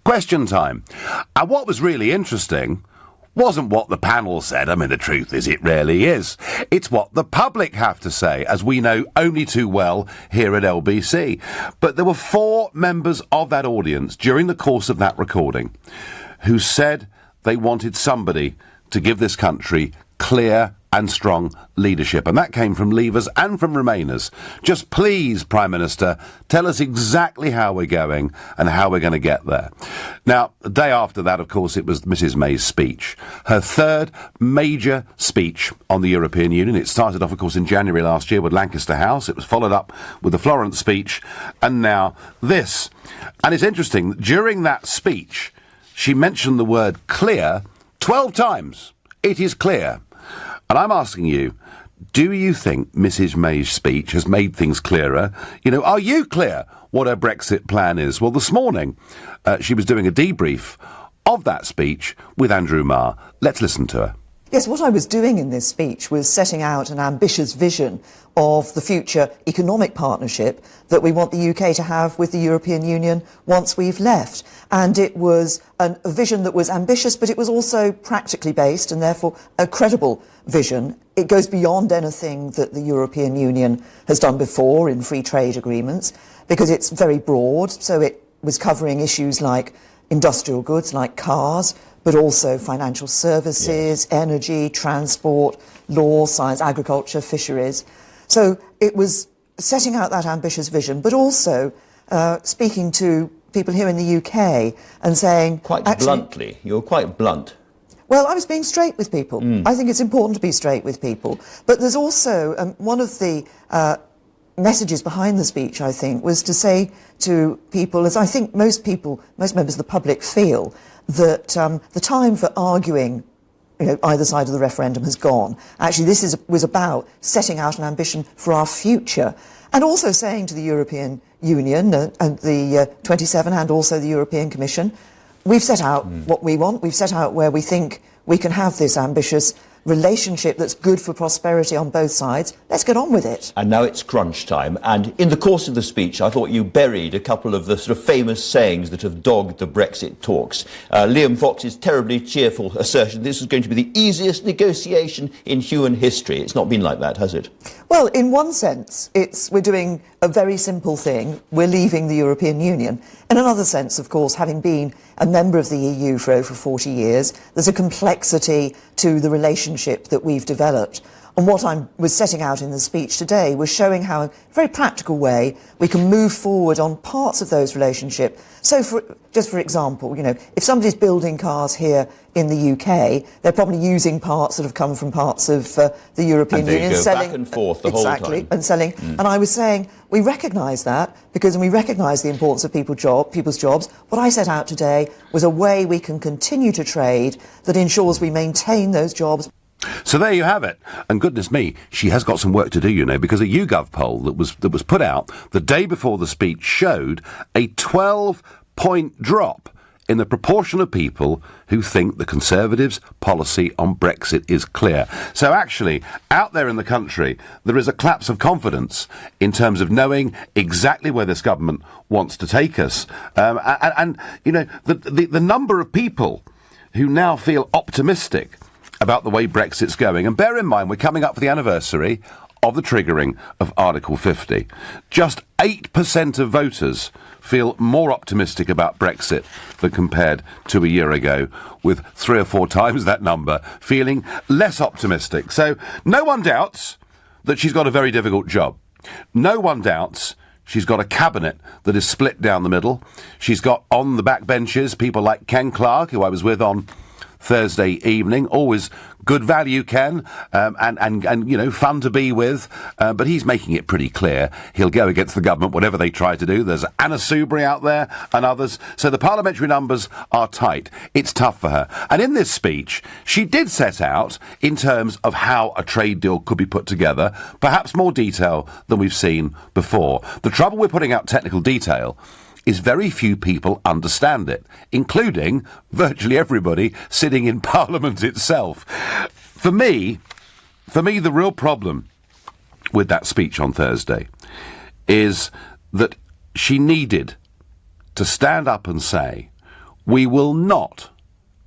Question time. And what was really interesting wasn't what the panel said. I mean, the truth is, it rarely is. It's what the public have to say, as we know only too well here at LBC. But there were 4 members of that audience during the course of that recording who said they wanted somebody to give this country clear and strong leadership. And that came from Leavers and from Remainers. Just please, Prime Minister, tell us exactly how we're going and how we're going to get there. Now, the day after that, of course, it was Mrs May's speech. Her third major speech on the European Union. It started off, of course, in January last year with Lancaster House. It was followed up with the Florence speech. And now this. And it's interesting, during that speech, she mentioned the word clear 12 times. It is clear. And I'm asking you, do you think Mrs May's speech has made things clearer? You know, are you clear what her Brexit plan is? Well, this morning, she was doing a debrief of that speech with Andrew Marr. Let's listen to her. Yes, what I was doing in this speech was setting out an ambitious vision of the future economic partnership that we want the UK to have with the European Union once we've left. And it was a vision that was ambitious, but it was also practically based and therefore a credible vision. It goes beyond anything that the European Union has done before in free trade agreements, because it's very broad. So it was covering issues like industrial goods, like cars, but also financial services, energy, transport, law, science, agriculture, fisheries. So it was setting out that ambitious vision, but also speaking to people here in the UK and saying... Quite bluntly. You were quite blunt. Well, I was being straight with people. I think it's important to be straight with people. But there's also one of the messages behind the speech, I think, was to say to people, as I think most members of the public feel, that the time for arguing, you know, either side of the referendum has gone. Actually, this was about setting out an ambition for our future, and also saying to the European Union and the 27 and also the European Commission, we've set out what we want, we've set out where we think we can have this ambitious relationship that's good for prosperity on both sides. Let's get on with it. And now it's crunch time. And in the course of the speech, I thought you buried a couple of the sort of famous sayings that have dogged the Brexit talks. Liam Fox's terribly cheerful assertion this is going to be the easiest negotiation in human history. It's not been like that, has it? Well, in one sense, we're doing a very simple thing. We're leaving the European Union. In another sense, of course, having been a member of the EU for over 40 years, there's a complexity to the relationship that we've developed. And what I was setting out in the speech today was showing how, in a very practical way, we can move forward on parts of those relationships. So, just for example, you know, if somebody's building cars here in the UK, they're probably using parts that have come from parts of the European Union, and they go selling back and forth the whole time. And selling. And I was saying we recognise that because we recognise the importance of people's jobs. What I set out today was a way we can continue to trade that ensures we maintain those jobs. So there you have it. And goodness me, she has got some work to do, you know, because a YouGov poll that was put out the day before the speech showed a 12-point drop in the proportion of people who think the Conservatives' policy on Brexit is clear. So actually, out there in the country, there is a collapse of confidence in terms of knowing exactly where this government wants to take us. And you know, the number of people who now feel optimistic about the way Brexit's going. And bear in mind, we're coming up for the anniversary of the triggering of Article 50. Just 8% of voters feel more optimistic about Brexit than compared to a year ago, with 3 or 4 times that number feeling less optimistic. So no one doubts that she's got a very difficult job. No one doubts she's got a cabinet that is split down the middle. She's got on the backbenches people like Ken Clarke, who I was with on Thursday evening. Always good value, Ken, and you know, fun to be with, but he's making it pretty clear he'll go against the government whatever they try to do. There's Anna Soubry out there and others, so the parliamentary numbers are tight. It's tough for her. And in this speech, she did set out in terms of how a trade deal could be put together, perhaps more detail than we've seen before. The trouble with putting out technical detail is very few people understand it, including virtually everybody sitting in Parliament itself. For me, the real problem with that speech on Thursday is that she needed to stand up and say, We will not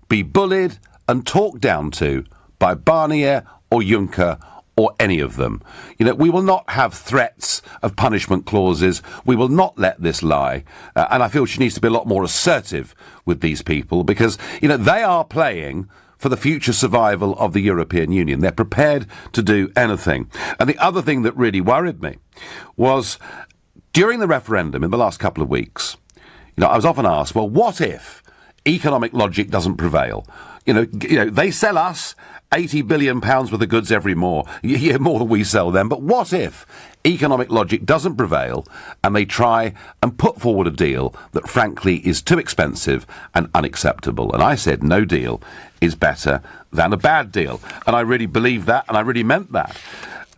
be bullied and talked down to by Barnier or Juncker or any of them. We will not have threats of punishment clauses. We will not let this lie. And I feel she needs to be a lot more assertive with these people because, they are playing for the future survival of the European Union. They're prepared to do anything. And the other thing that really worried me was during the referendum in the last couple of weeks, I was often asked, well, what if economic logic doesn't prevail? They sell us £80 billion worth of goods every year more than we sell them. But what if economic logic doesn't prevail and they try and put forward a deal that frankly is too expensive and unacceptable? And I said no deal is better than a bad deal. And I really believed that and I really meant that.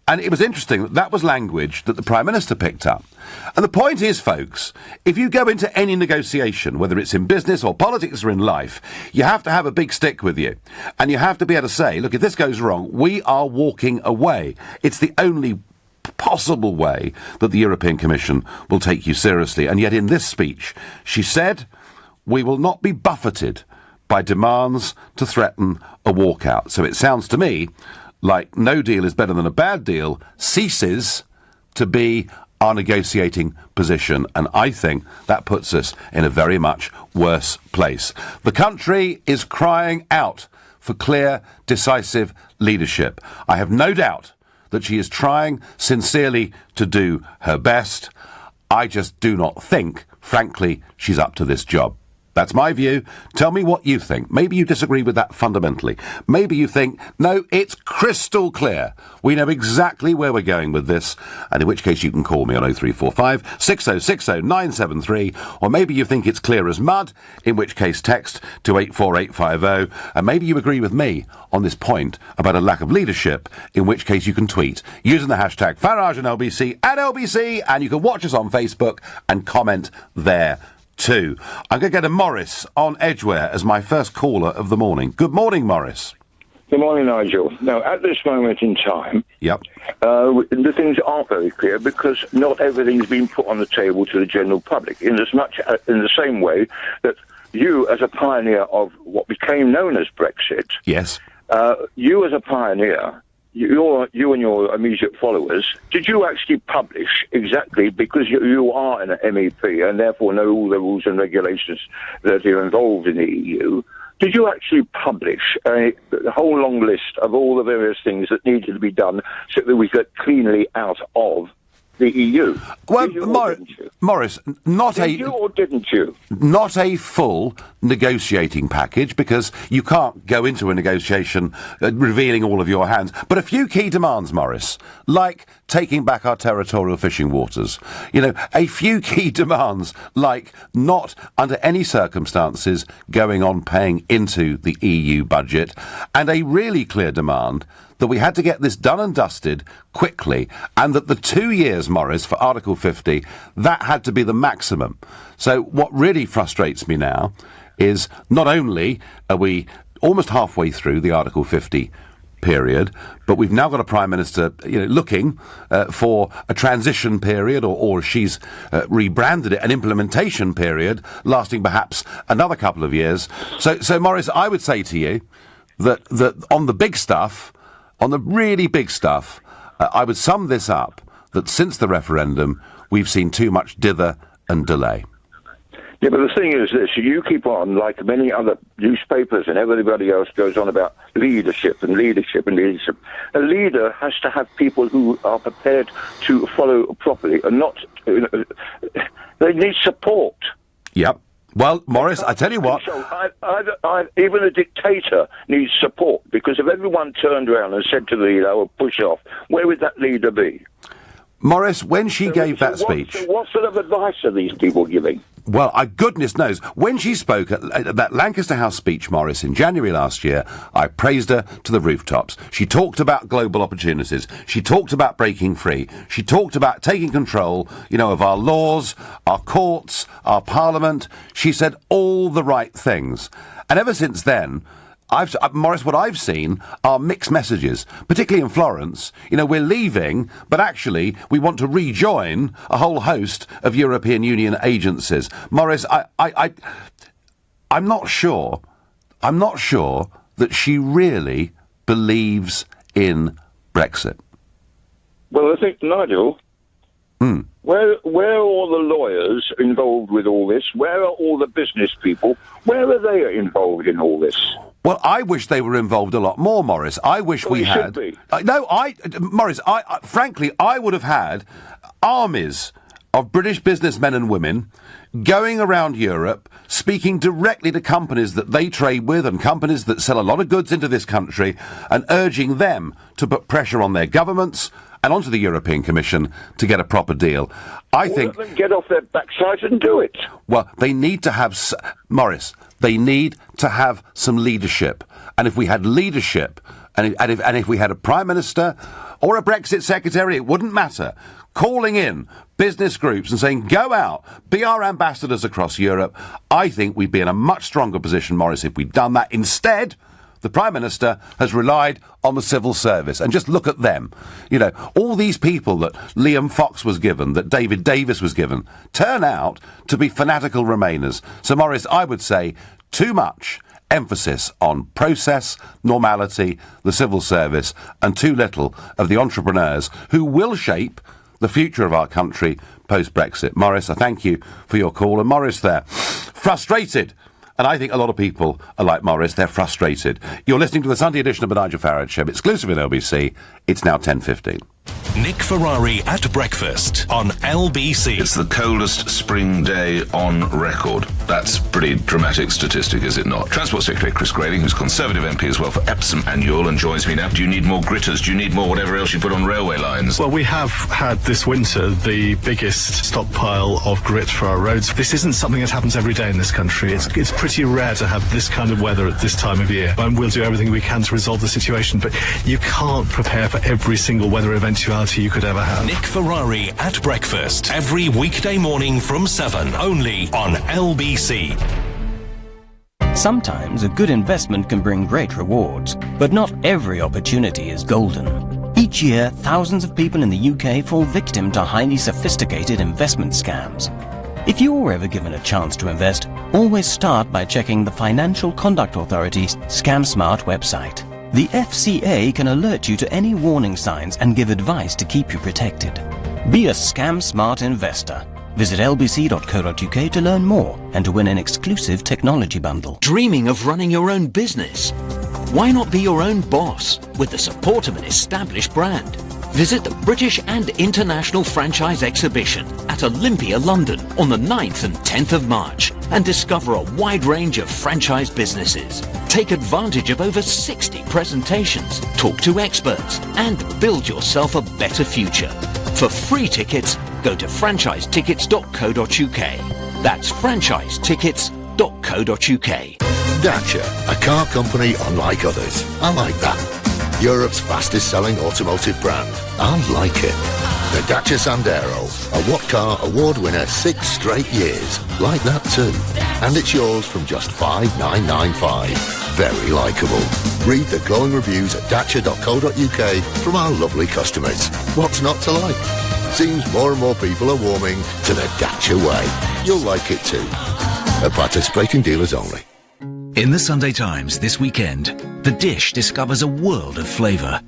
And it was interesting that was language that the Prime Minister picked up. And the point is, folks, if you go into any negotiation, whether it's in business or politics or in life, you have to have a big stick with you. And you have to be able to say, look, if this goes wrong, we are walking away. It's the only possible way that the European Commission will take you seriously. And yet in this speech, she said, we will not be buffeted by demands to threaten a walkout. So it sounds to me like no deal is better than a bad deal ceases to be our negotiating position, and I think that puts us in a very much worse place. The country is crying out for clear, decisive leadership. I have no doubt that she is trying sincerely to do her best. I just do not think, frankly, she's up to this job. That's my view. Tell me what you think. Maybe you disagree with that fundamentally. Maybe you think, no, it's crystal clear. We know exactly where we're going with this, and in which case you can call me on 0345 6060 973, or maybe you think it's clear as mud, in which case text to 84850, and maybe you agree with me on this point about a lack of leadership, in which case you can tweet using the hashtag Farage and LBC at LBC, and you can watch us on Facebook and comment there too. I'm going to go to Morris on Edgware as my first caller of the morning. Good morning, Morris. Good morning, Nigel. Now, at this moment in time, the things aren't very clear because not everything's been put on the table to the general public in the same way that you, as a pioneer of what became known as Brexit, yes, you as a pioneer, you and your immediate followers, did you actually publish exactly, because you are an MEP and therefore know all the rules and regulations that are involved in the EU, did you actually publish a whole long list of all the various things that needed to be done so that we get cleanly out of the EU? Well, Morris, did you or didn't you? Not a full negotiating package, because you can't go into a negotiation revealing all of your hands. But a few key demands, Morris, like taking back our territorial fishing waters. A few key demands like not under any circumstances going on paying into the EU budget, and a really clear demand that we had to get this done and dusted quickly, and that the 2 years, Morris, for Article 50, that had to be the maximum. So what really frustrates me now is not only are we almost halfway through the Article 50 period, but we've now got a Prime Minister looking for a transition period, or she's rebranded it, an implementation period lasting perhaps another couple of years. So Morris, I would say to you that on the big stuff, on the really big stuff, I would sum this up, that since the referendum, we've seen too much dither and delay. Yeah, but the thing is this, you keep on, like many other newspapers and everybody else goes on about leadership and leadership and leadership. A leader has to have people who are prepared to follow properly and not... they need support. Yep. Well, Morris, I tell you what... So even a dictator needs support, because if everyone turned around and said to the leader, "Oh, push off," where would that leader be? Morris, when she gave that speech... So what sort of advice are these people giving? Well, goodness knows. When she spoke at that Lancaster House speech, Morris, in January last year, I praised her to the rooftops. She talked about global opportunities. She talked about breaking free. She talked about taking control, of our laws, our courts, our parliament. She said all the right things. And ever since then... Morris, what I've seen are mixed messages, particularly in Florence. We're leaving, but actually we want to rejoin a whole host of European Union agencies. Morris, I'm not sure that she really believes in Brexit. Well, I think, Nigel, where are all the lawyers involved with all this? Where are all the business people? Where are they involved in all this? Well, I wish they were involved a lot more, Morris. I wish we had. Should be. Morris, frankly, I would have had armies of British businessmen and women going around Europe, speaking directly to companies that they trade with and companies that sell a lot of goods into this country, and urging them to put pressure on their governments and onto the European Commission to get a proper deal. I think... Let them get off their backside and do it. Well, they need to have... Morris, they need to have some leadership. And if we had leadership, and if we had a Prime Minister or a Brexit Secretary, it wouldn't matter, calling in business groups and saying, go out, be our ambassadors across Europe, I think we'd be in a much stronger position, Morris, if we'd done that. Instead, the Prime Minister has relied on the civil service. And just look at them. You know, all these people that Liam Fox was given, that David Davis was given, turn out to be fanatical Remainers. So, Morris, I would say too much emphasis on process, normality, the civil service, and too little of the entrepreneurs who will shape the future of our country post-Brexit. Morris, I thank you for your call. And Morris there, frustrated. And I think a lot of people are like Morris. They're frustrated. You're listening to the Sunday edition of the Nigel Farage Show, exclusive in LBC. It's now 10:15. Nick Ferrari at breakfast on LBC. It's the coldest spring day on record. That's a pretty dramatic statistic, is it not? Transport Secretary Chris Grayling, who's Conservative MP as well for Epsom and Ewell, and joins me now. Do you need more gritters? Do you need more whatever else you put on railway lines? Well, we have had this winter the biggest stockpile of grit for our roads. This isn't something that happens every day in this country. It's pretty rare to have this kind of weather at this time of year. And we'll do everything we can to resolve the situation, but you can't prepare for every single weather eventuality you could ever have. Nick Ferrari at breakfast every weekday morning from 7, only on LBC. Sometimes a good investment can bring great rewards, but not every opportunity is golden. Each year, thousands of people in the UK fall victim to highly sophisticated investment scams. If you're ever given a chance to invest, always start by checking the Financial Conduct Authority's ScamSmart website. The FCA can alert you to any warning signs and give advice to keep you protected. Be a scam-smart investor. Visit lbc.co.uk to learn more and to win an exclusive technology bundle. Dreaming of running your own business? Why not be your own boss with the support of an established brand? Visit the British and International Franchise Exhibition at Olympia, London on the 9th and 10th of March and discover a wide range of franchise businesses. Take advantage of over 60 presentations, talk to experts and build yourself a better future. For free tickets, go to franchisetickets.co.uk. That's franchisetickets.co.uk. Dacia, a car company unlike others. I like that. Europe's fastest selling automotive brand. I like it. The Dacia Sandero, a What Car Award winner 6 straight years. Like that too. And it's yours from just $5,995. Very likeable. Read the glowing reviews at dacia.co.uk from our lovely customers. What's not to like? Seems more and more people are warming to the Dacia way. You'll like it too. At participating dealers only. In the Sunday Times this weekend, The Dish discovers a world of flavour.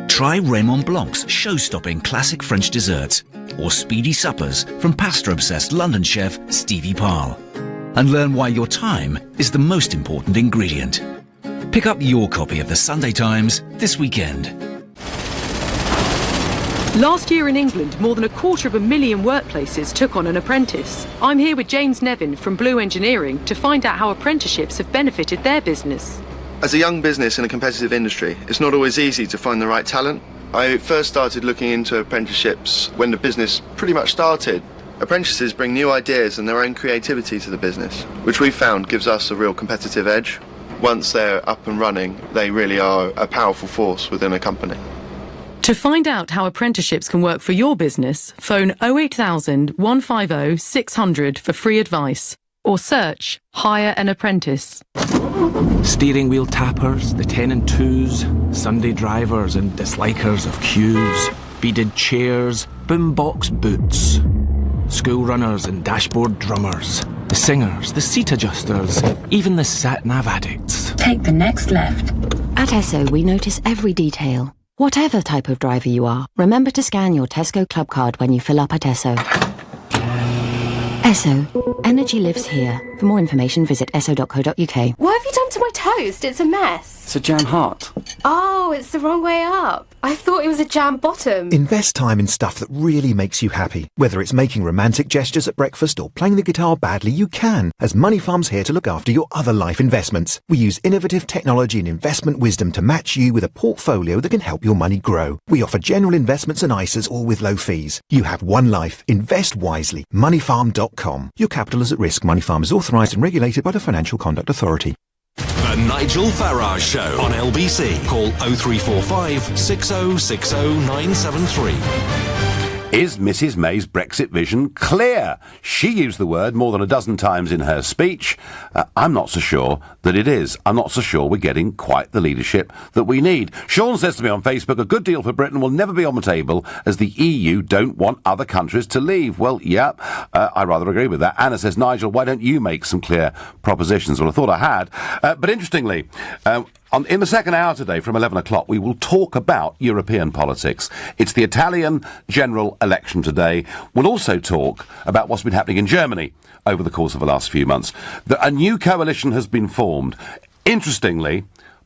Try Raymond Blanc's show-stopping classic French desserts, or speedy suppers from pasta-obsessed London chef Stevie Parle. And learn why your time is the most important ingredient. Pick up your copy of the Sunday Times this weekend. Last year in England, more than 250,000 workplaces took on an apprentice. I'm here with James Nevin from Blue Engineering to find out how apprenticeships have benefited their business. As a young business in a competitive industry, it's not always easy to find the right talent. I first started looking into apprenticeships when the business pretty much started. Apprentices bring new ideas and their own creativity to the business, which we found gives us a real competitive edge. Once they're up and running, they really are a powerful force within a company. To find out how apprenticeships can work for your business, phone 08000 150 600 for free advice or search Hire an Apprentice. Steering wheel tappers, the 10 and 2s, Sunday drivers and dislikers of queues, beaded chairs, boombox boots, school runners and dashboard drummers, the The singers, the seat adjusters, even the sat-nav addicts. Take the next left. At Esso, we notice every detail. Whatever type of driver you are, remember to scan your Tesco Club card when you fill up at Esso. Esso. Energy lives here. For more information, visit esso.co.uk. What have you done to my toast? It's a mess. It's a jam heart. Oh, it's the wrong way up. I thought it was a jam bottom. Invest time in stuff that really makes you happy. Whether it's making romantic gestures at breakfast or playing the guitar badly, you can, as Money Farm's here to look after your other life investments. We use innovative technology and investment wisdom to match you with a portfolio that can help your money grow. We offer general investments and ISAs, all with low fees. You have one life. Invest wisely. Moneyfarm.com. Your capital is at risk. Money Farm is authorised and regulated by the Financial Conduct Authority. The Nigel Farage Show on LBC. Call 0345 6060 973. Is Mrs May's Brexit vision clear? She used the word more than a dozen times in her speech. I'm not so sure that it is. I'm not so sure we're getting quite the leadership that we need. Sean says to me on Facebook, a good deal for Britain will never be on the table as the EU don't want other countries to leave. Well, yeah, I rather agree with that. Anna says, Nigel, why don't you make some clear propositions? Well, I thought I had. But interestingly, in the second hour today, from 11 o'clock, we will talk about European politics. It's the Italian general election today. We'll also talk about what's been happening in Germany over the course of the last few months. A new coalition has been formed. Interestingly,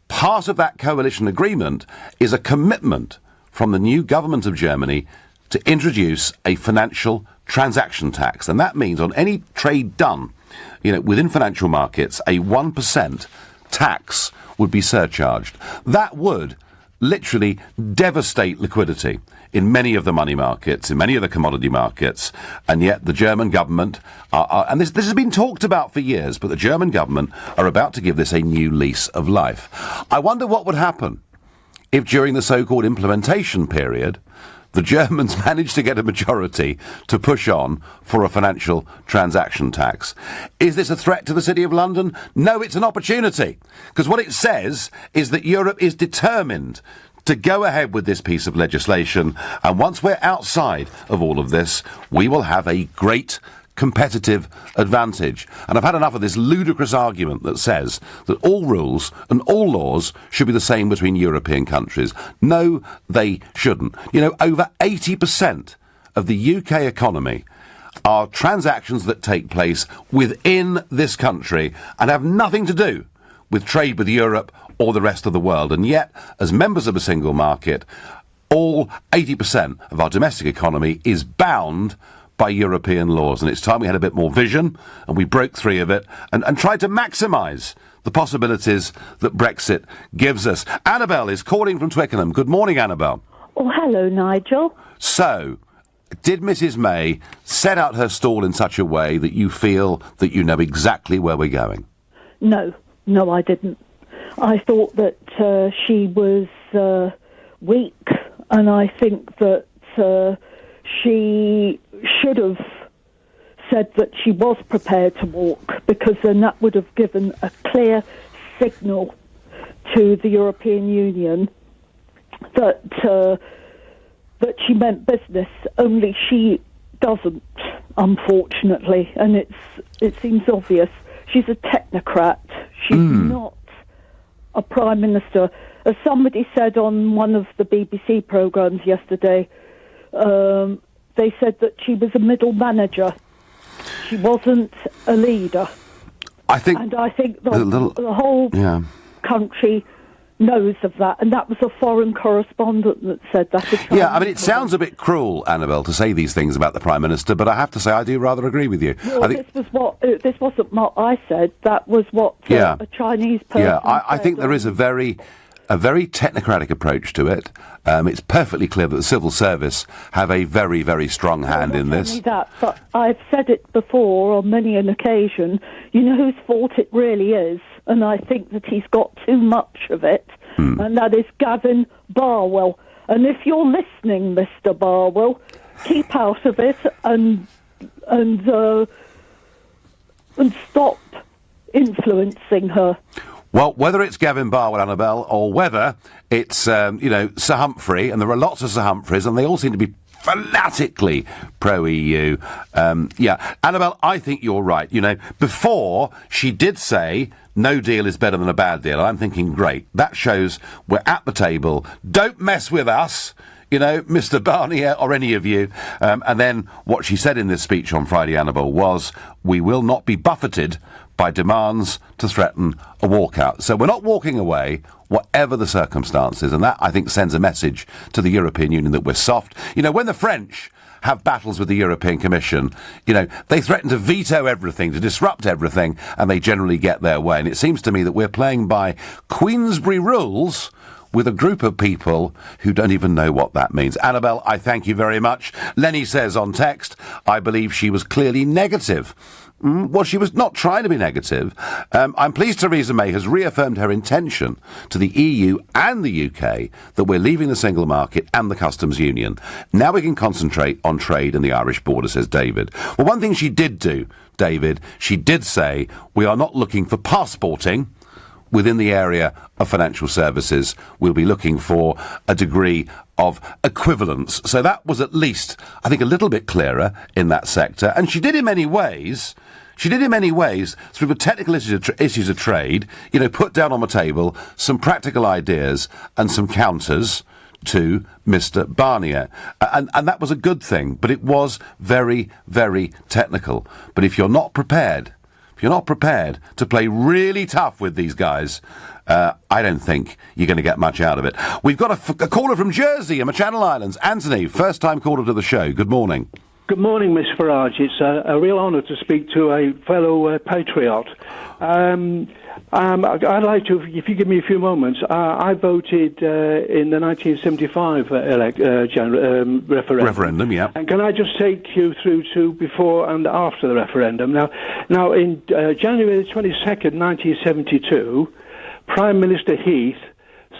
part of that coalition agreement is a commitment from the new government of Germany to introduce a financial transaction tax. And that means on any trade done, within financial markets, a 1% tax would be surcharged. That would literally devastate liquidity in many of the money markets, in many of the commodity markets, and yet the German government and this has been talked about for years, but the German government are about to give this a new lease of life. I wonder what would happen if during the so-called implementation period the Germans managed to get a majority to push on for a financial transaction tax. Is this a threat to the City of London? No, it's an opportunity. Because what it says is that Europe is determined to go ahead with this piece of legislation. And once we're outside of all of this, we will have a great competitive advantage. And I've had enough of this ludicrous argument that says that all rules and all laws should be the same between European countries. No, they shouldn't. Over 80% of the UK economy are transactions that take place within this country and have nothing to do with trade with Europe or the rest of the world. And yet, as members of a single market, all 80% of our domestic economy is bound by European laws, and it's time we had a bit more vision and we broke free of it and tried to maximise the possibilities that Brexit gives us. Annabelle is calling from Twickenham. Good morning, Annabelle. Oh, hello, Nigel. So, did Mrs May set out her stall in such a way that you feel that you know exactly where we're going? No, I didn't. I thought that she was weak, and I think that she should have said that she was prepared to walk, because then that would have given a clear signal to the European Union that she meant business. Only she doesn't, unfortunately, and it seems obvious. She's a technocrat. She's not a prime minister. As somebody said on one of the BBC programmes yesterday, they said that she was a middle manager. She wasn't a leader. I think the whole country knows of that, and that was a foreign correspondent that said that. Yeah, I mean, it sounds a bit cruel, Annabelle, to say these things about the Prime Minister, but I have to say I do rather agree with you. Well, this wasn't what I said. That was what a Chinese person said. I think there is a very technocratic approach to it. It's perfectly clear that the civil service have a very, very strong hand in this. Not only that, but I've said it before on many an occasion. You know whose fault it really is, and I think that he's got too much of it, and that is Gavin Barwell. And if you're listening, Mr. Barwell, keep out of it and stop influencing her. Well, whether it's Gavin Barwell, Annabelle, or whether it's, Sir Humphrey, and there are lots of Sir Humphreys, and they all seem to be fanatically pro-EU. Annabelle, I think you're right. You know, before she did say no deal is better than a bad deal. I'm thinking, great, that shows we're at the table. Don't mess with us, you know, Mr. Barnier or any of you. And then what she said in this speech on Friday, Annabelle, was we will not be buffeted by demands to threaten a walkout. So we're not walking away, whatever the circumstances. And that, I think, sends a message to the European Union that we're soft. You know, when the French have battles with the European Commission, you know, they threaten to veto everything, to disrupt everything, and they generally get their way. And it seems to me that we're playing by Queensberry rules with a group of people who don't even know what that means. Annabelle, I thank you very much. Lenny says on text, I believe she was clearly negative. Well, she was not trying to be negative. I'm pleased Theresa May has reaffirmed her intention to the EU and the UK that we're leaving the single market and the customs union. Now we can concentrate on trade and the Irish border, says David. Well, one thing she did do, David, she did say we are not looking for passporting within the area of financial services. We'll be looking for a degree of equivalence. So that was at least, I think, a little bit clearer in that sector. And she did in many ways, through the technical issues of trade, you know, put down on the table some practical ideas and some counters to Mr. Barnier. And that was a good thing, but it was very, very technical. But if you're not prepared to play really tough with these guys, I don't think you're going to get much out of it. We've got a caller from Jersey and the Channel Islands. Anthony, first-time caller to the show. Good morning. Good morning, Miss Farage. It's a real honour to speak to a fellow patriot. I'd like to, if you give me a few moments, I voted in the 1975 referendum. Yeah. And can I just take you through to before and after the referendum? Now in January the 22nd, 1972, Prime Minister Heath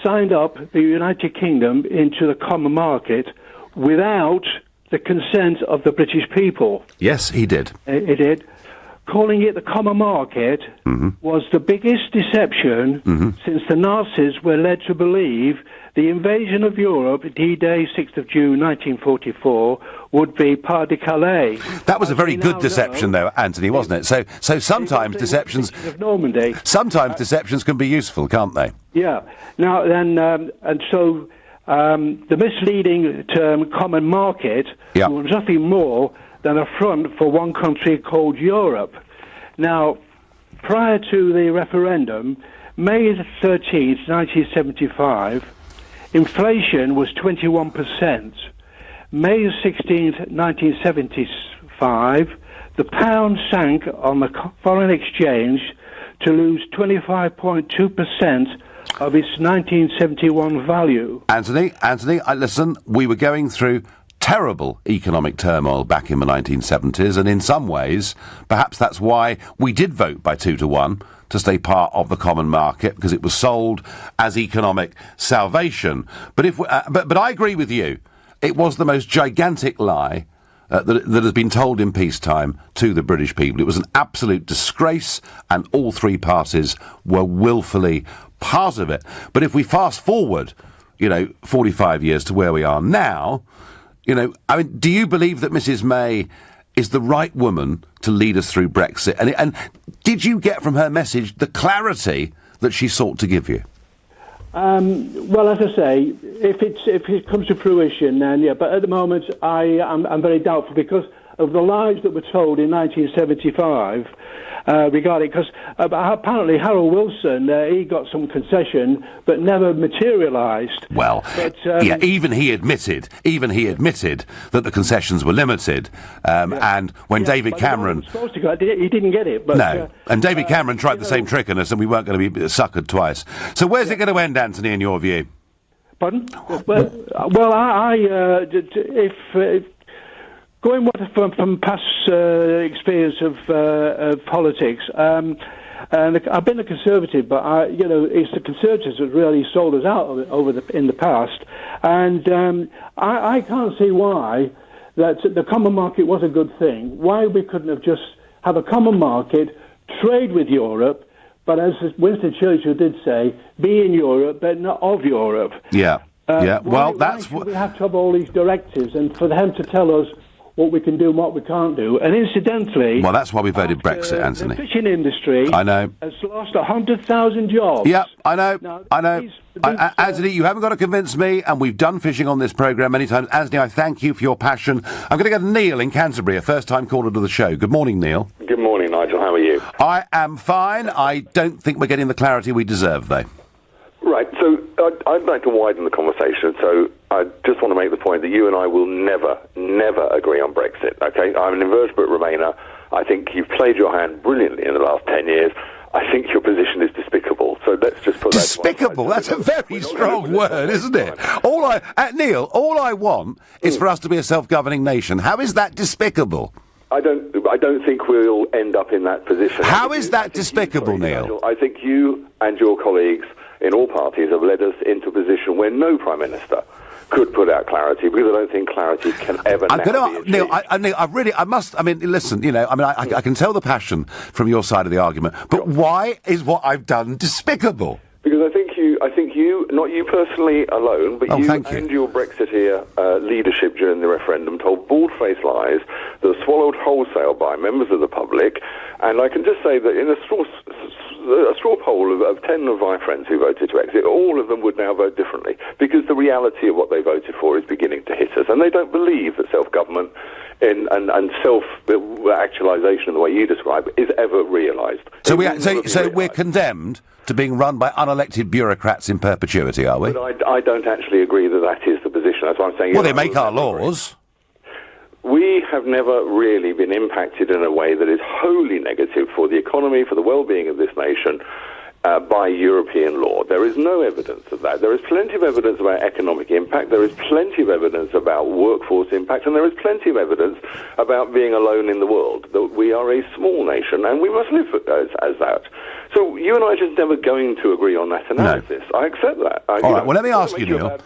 signed up the United Kingdom into the common market without the consent of the British people. Yes, he did. He did. Calling it the common market was the biggest deception since the Nazis were led to believe the invasion of Europe, D-Day, 6th of June, 1944, would be Pas de Calais. That was a very good deception, though, Anthony, wasn't it? So sometimes deceptions can be useful, can't they? Yeah. Now then, and so the misleading term "common market" was nothing more than a front for one country called Europe. Now, prior to the referendum, May 13th, 1975, inflation was 21%. May 16th, 1975, the pound sank on the foreign exchange to lose 25.2% of its 1971 value. Anthony, listen, we were going through terrible economic turmoil back in the 1970s, and in some ways, perhaps that's why we did vote by 2-1 to stay part of the common market, because it was sold as economic salvation. But I agree with you. It was the most gigantic lie that has been told in peacetime to the British people. It was an absolute disgrace, and all three parties were willfully part of it. But if we fast forward, 45 years to where we are now, do you believe that Mrs. May is the right woman to lead us through Brexit? And did you get from her message the clarity that she sought to give you? Well, as I say, if it comes to fruition, then yeah. But at the moment, I'm very doubtful because of the lies that were told in 1975 regarding. Because apparently Harold Wilson, he got some concession, but never materialised. Well, even he admitted that the concessions were limited. And when David Cameron, he didn't get it. But, no, and David Cameron tried the same trick on us, and we weren't going to be suckered twice. So where's it going to end, Anthony, in your view? Pardon? Well, if going from past experience of politics, and I've been a Conservative, but it's the Conservatives that really sold us out in the past, and I can't see why that the common market was a good thing. Why we couldn't have just have a common market, trade with Europe, but as Winston Churchill did say, be in Europe, but not of Europe. Yeah. Why should we have to have all these directives and for them to tell us what we can do and what we can't do? And incidentally... Well, that's why we voted Brexit, Anthony. The fishing industry I know. has lost 100,000 jobs. Yeah, I know. Anthony, you haven't got to convince me, and we've done fishing on this programme many times. Anthony, I thank you for your passion. I'm going to go to Neil in Canterbury, a first-time caller to the show. Good morning, Neil. Good morning, Nigel. How are you? I am fine. I don't think we're getting the clarity we deserve, though. Right, so I'd like to widen the conversation. So I just want to make the point that you and I will never agree on Brexit, okay? I'm an invertebrate Remainer. I think you've played your hand brilliantly in the last 10 years. I think your position is despicable. So let's just put despicable? That's a very strong word, isn't it? Neil, all I want is for us to be a self-governing nation. How is that despicable? I don't think we'll end up in that position. How is that despicable, Neil? I think you and your colleagues in all parties have led us into a position where no Prime Minister could put out clarity, because I don't think clarity can ever be achieved. Neil, listen, I can tell the passion from your side of the argument, but why is what I've done despicable? Because I think you, not you personally alone, but you and your Brexiteer leadership during the referendum told bald-faced lies that are swallowed wholesale by members of the public. And I can just say that in a straw poll of 10 of my friends who voted to exit, all of them would now vote differently, because the reality of what they voted for is beginning to hit us, and they don't believe that self-government and self-actualisation in the way you describe it is ever realised. So we're condemned to being run by unelected bureaucrats in perpetuity, are we? But I don't actually agree that is the position. That's what I'm saying. Well, they make our laws. We have never really been impacted in a way that is wholly negative for the economy, for the well-being of this nation, by European law. There is no evidence of that. There is plenty of evidence about economic impact, there is plenty of evidence about workforce impact, and there is plenty of evidence about being alone in the world, that we are a small nation, and we must live as that. So you and I are just never going to agree on that analysis. No. I accept that. All right, well, let me ask you, Neil.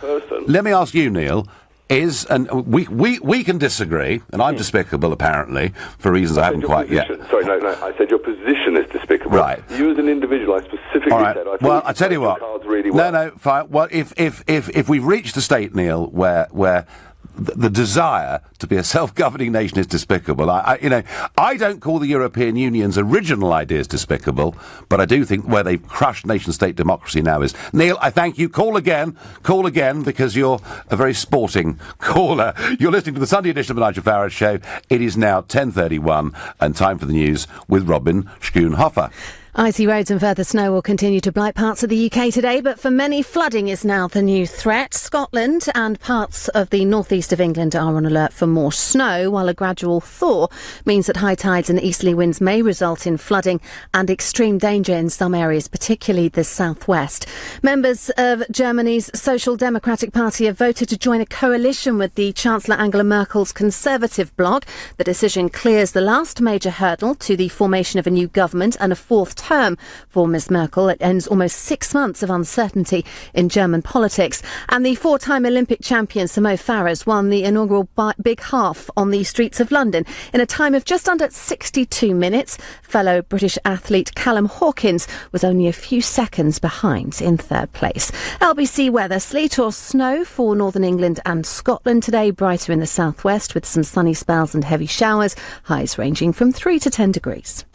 Let me ask you, Neil. We can disagree, and I'm despicable, apparently, for reasons I haven't quite yet. Sorry, no, I said your position is despicable. Right. You as an individual, I specifically said. I tell you what. Really well. No, fine. Well, if we've reached a state, Neil, where the desire to be a self-governing nation is despicable. I don't call the European Union's original ideas despicable, but I do think where they've crushed nation-state democracy now is. Neil, I thank you. Call again, because you're a very sporting caller. You're listening to the Sunday edition of the Nigel Farage Show. It is now 10:31 and time for the news with Robin Schoonhofer. Icy roads and further snow will continue to blight parts of the UK today, but for many, flooding is now the new threat. Scotland and parts of the northeast of England are on alert for more snow, while a gradual thaw means that high tides and easterly winds may result in flooding and extreme danger in some areas, particularly the southwest. Members of Germany's Social Democratic Party have voted to join a coalition with the Chancellor Angela Merkel's Conservative bloc. The decision clears the last major hurdle to the formation of a new government and a fourth term for Ms Merkel. It ends almost 6 months of uncertainty in German politics. And the four-time Olympic champion Nigel Farage won the inaugural big half on the streets of London in a time of just under 62 minutes. Fellow British athlete Callum Hawkins was only a few seconds behind in third place. LBC weather: sleet or snow for northern England and Scotland today, brighter in the southwest with some sunny spells and heavy showers, highs ranging from 3 to 10 degrees.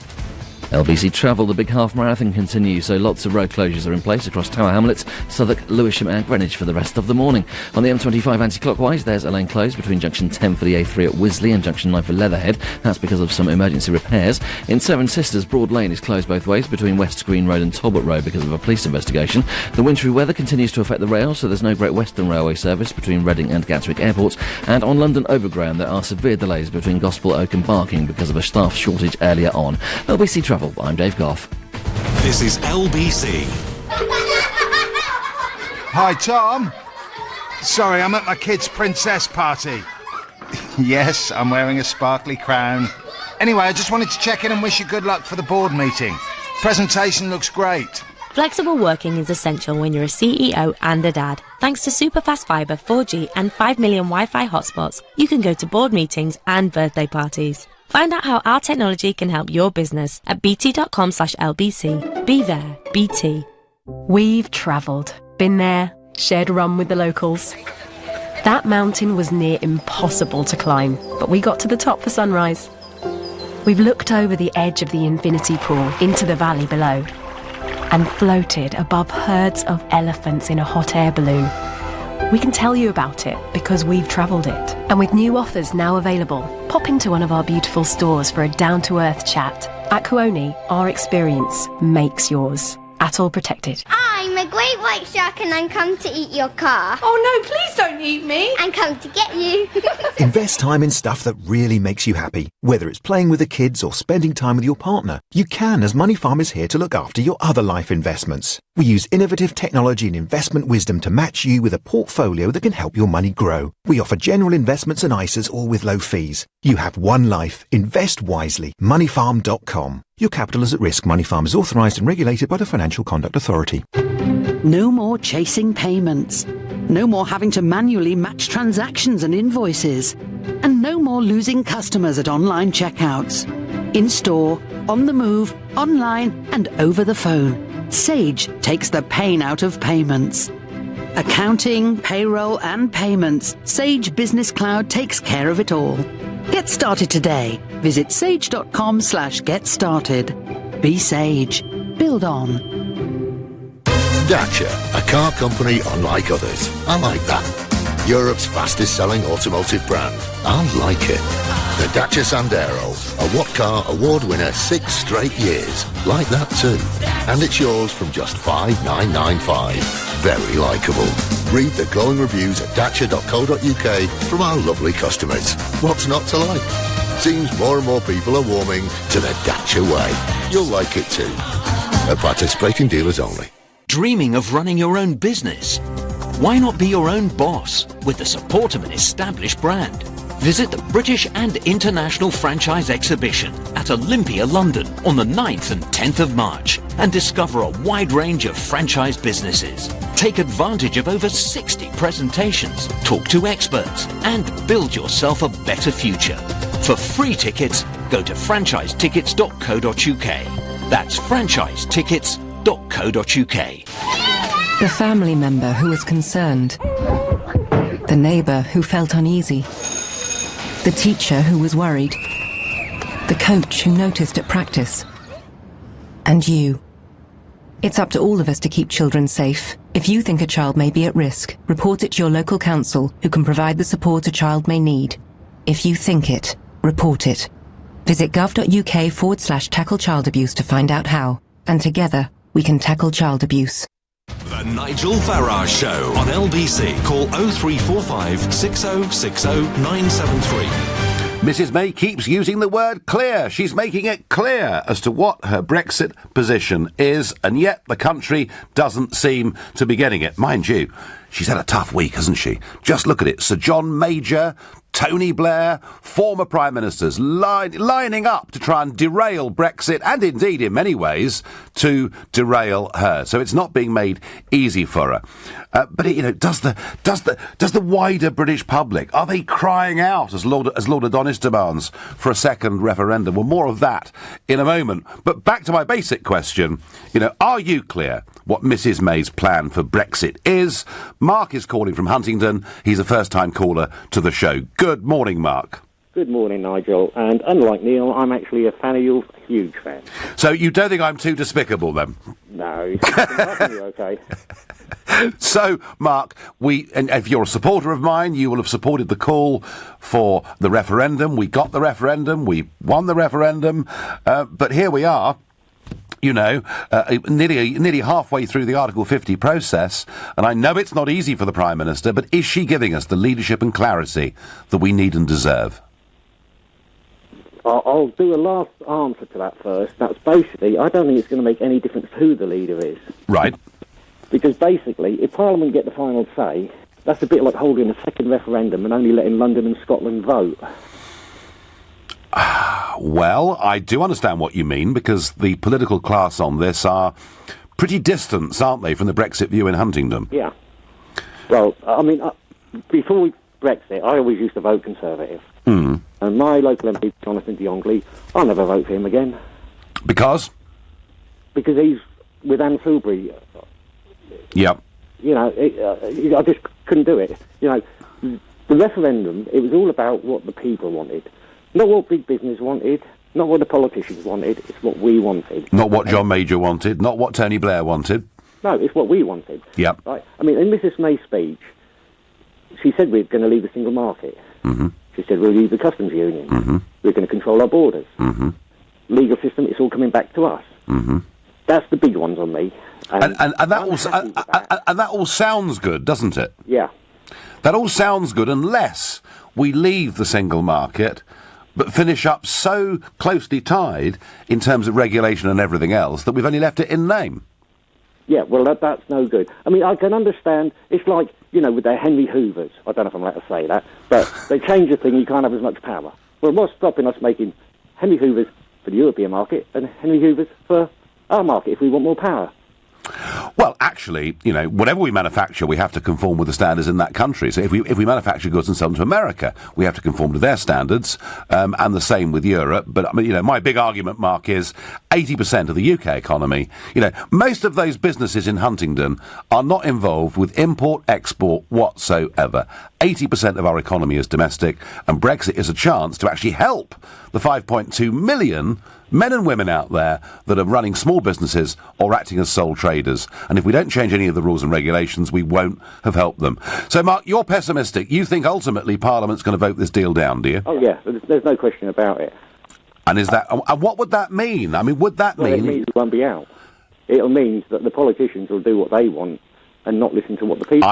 LBC Travel, the big half marathon continues, so lots of road closures are in place across Tower Hamlets, Southwark, Lewisham and Greenwich for the rest of the morning. On the M25 anti-clockwise, there's a lane closed between junction 10 for the A3 at Wisley and junction 9 for Leatherhead. That's because of some emergency repairs. In Seven Sisters, Broad Lane is closed both ways between West Green Road and Talbot Road because of a police investigation. The wintry weather continues to affect the rail, so there's no Great Western Railway service between Reading and Gatwick airports. And on London Overground, there are severe delays between Gospel Oak and Barking because of a staff shortage earlier on. LBC Travel, I'm Dave Goff. This is LBC. Hi, Tom. Sorry, I'm at my kid's princess party. Yes, I'm wearing a sparkly crown. Anyway, I just wanted to check in and wish you good luck for the board meeting. Presentation looks great. Flexible working is essential when you're a CEO and a dad. Thanks to superfast fibre, 4G and 5 million Wi-Fi hotspots, you can go to board meetings and birthday parties. Find out how our technology can help your business at bt.com/LBC. Be there, BT. We've travelled, been there, shared rum with the locals. That mountain was near impossible to climb, but we got to the top for sunrise. We've looked over the edge of the infinity pool into the valley below and floated above herds of elephants in a hot air balloon. We can tell you about it because we've travelled it. And with new offers now available, pop into one of our beautiful stores for a down-to-earth chat. At Kuoni, our experience makes yours. At All Protected. I'm a great white shark and I'm come to eat your car. Oh no, please don't eat me. I'm come to get you. Invest time in stuff that really makes you happy. Whether it's playing with the kids or spending time with your partner, you can, as Money Farm is here to look after your other life investments. We use innovative technology and investment wisdom to match you with a portfolio that can help your money grow. We offer general investments and ISAs, all with low fees. You have one life. Invest wisely. Moneyfarm.com. Your capital is at risk. Money Farm is authorised and regulated by the Financial Conduct Authority. No more chasing payments. No more having to manually match transactions and invoices. And no more losing customers at online checkouts. In-store, on the move, online and over the phone. Sage takes the pain out of payments. Accounting, payroll and payments. Sage Business Cloud takes care of it all. Get started today. Visit sage.com/get started. Be Sage. Build on. Dacia, a car company unlike others. I like that. Europe's fastest selling automotive brand. I like it. The Dacia Sandero, a What Car award winner 6 straight years. Like that too. And it's yours from just $5,995. Very likeable. Read the glowing reviews at dacia.co.uk from our lovely customers. What's not to like? Seems more and more people are warming to the Dacia way. You'll like it too. At participating dealers only. Dreaming of running your own business? Why not be your own boss with the support of an established brand? Visit the British and International Franchise Exhibition at Olympia, London on the 9th and 10th of March and discover a wide range of franchise businesses. Take advantage of over 60 presentations, talk to experts and build yourself a better future. For free tickets, go to franchisetickets.co.uk. That's franchisetickets.co.uk. The family member who was concerned. The neighbour who felt uneasy. The teacher who was worried. The coach who noticed at practice. And you. It's up to all of us to keep children safe. If you think a child may be at risk, report it to your local council, who can provide the support a child may need. If you think it, report it. Visit gov.uk/tackle child abuse to find out how. And together, we can tackle child abuse. The Nigel Farage Show on LBC. Call 0345 6060 973. Mrs May keeps using the word clear. She's making it clear as to what her Brexit position is, and yet the country doesn't seem to be getting it. Mind you, she's had a tough week, hasn't she? Just look at it. Sir John Major, Tony Blair, former Prime Ministers lining up to try and derail Brexit, and indeed, in many ways, to derail her. So it's not being made easy for her. But does the wider British public, are they crying out as Lord Adonis demands for a second referendum? Well, more of that in a moment. But back to my basic question. Are you clear what Mrs May's plan for Brexit is? Mark is calling from Huntingdon. He's a first-time caller to the show. Good morning, Mark. Good morning, Nigel. And unlike Neil, I'm actually a fan of yours, a huge fan. So you don't think I'm too despicable, then? No, you're okay. So, Mark, and if you're a supporter of mine, you will have supported the call for the referendum. We got the referendum. We won the referendum. But here we are. Nearly halfway through the Article 50 process, and I know it's not easy for the Prime Minister, but is she giving us the leadership and clarity that we need and deserve? I'll do a last answer to that first. That's basically, I don't think it's going to make any difference who the leader is. Right. Because basically, if Parliament get the final say, that's a bit like holding a second referendum and only letting London and Scotland vote. Well, I do understand what you mean, because the political class on this are pretty distant, aren't they, from the Brexit view in Huntingdon? Yeah. Well, I mean, before Brexit, I always used to vote Conservative. Mm. And my local MP, Jonathan D'Ongley, I'll never vote for him again. Because? Because he's with Anne Soubry. Yep. You know, I just couldn't do it. You know, the referendum, it was all about what the people wanted. Not what big business wanted, not what the politicians wanted, it's what we wanted. Not what John Major wanted, not what Tony Blair wanted. No, it's what we wanted. Yep. Right? I mean, in Mrs May's speech, she said we're going to leave the single market. Mm-hmm. She said we'll leave the customs union. Mm-hmm. We're going to control our borders. Mm-hmm. Legal system, it's all coming back to us. Mm-hmm. That's the big ones on me. And that all sounds good, doesn't it? Yeah. That all sounds good unless we leave the single market but finish up so closely tied in terms of regulation and everything else that we've only left it in name. Yeah, well, that's no good. I mean, I can understand, it's like, you know, with their Henry Hoovers. I don't know if I'm allowed to say that, but they change the thing, you can't have as much power. Well, what's stopping us making Henry Hoovers for the European market and Henry Hoovers for our market if we want more power? Well, actually, you know, whatever we manufacture, we have to conform with the standards in that country. So if we manufacture goods and sell them to America, we have to conform to their standards, and the same with Europe. But, I mean, you know, my big argument, Mark, is 80% of the UK economy, you know, most of those businesses in Huntingdon are not involved with import-export whatsoever. 80% of our economy is domestic, and Brexit is a chance to actually help the 5.2 million men and women out there that are running small businesses or acting as sole traders. And if we don't change any of the rules and regulations, we won't have helped them. So, Mark, you're pessimistic. You think ultimately Parliament's going to vote this deal down, do you? Oh, yeah, there's no question about it. And is that... And what would that mean? I mean, would that mean... It means it won't be out. It'll mean that the politicians will do what they want and not listen to what the people...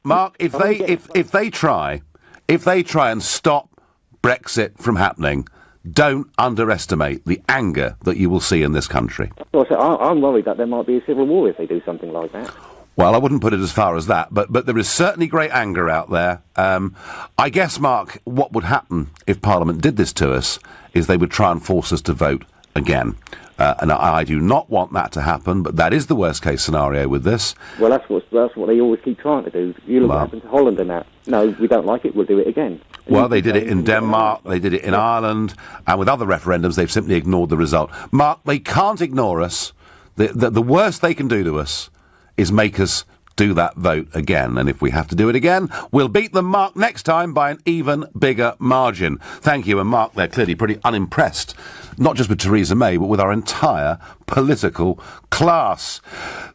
Mark, if they try and stop Brexit from happening, don't underestimate the anger that you will see in this country. Well, so I'm worried that there might be a civil war if they do something like that. Well, I wouldn't put it as far as that, but there is certainly great anger out there. I guess, Mark, what would happen if Parliament did this to us is they would try and force us to vote again. And I do not want that to happen, but that is the worst-case scenario with this. Well, that's what they always keep trying to do. You look what happened to Holland and that. No, we don't like it, we'll do it again. Well, they did it in Denmark, they did it in Ireland, and with other referendums, they've simply ignored the result. Mark, they can't ignore us. The worst they can do to us is make us do that vote again. And if we have to do it again, we'll beat them, Mark, next time by an even bigger margin. Thank you. And Mark, they're clearly pretty unimpressed, not just with Theresa May, but with our entire political class.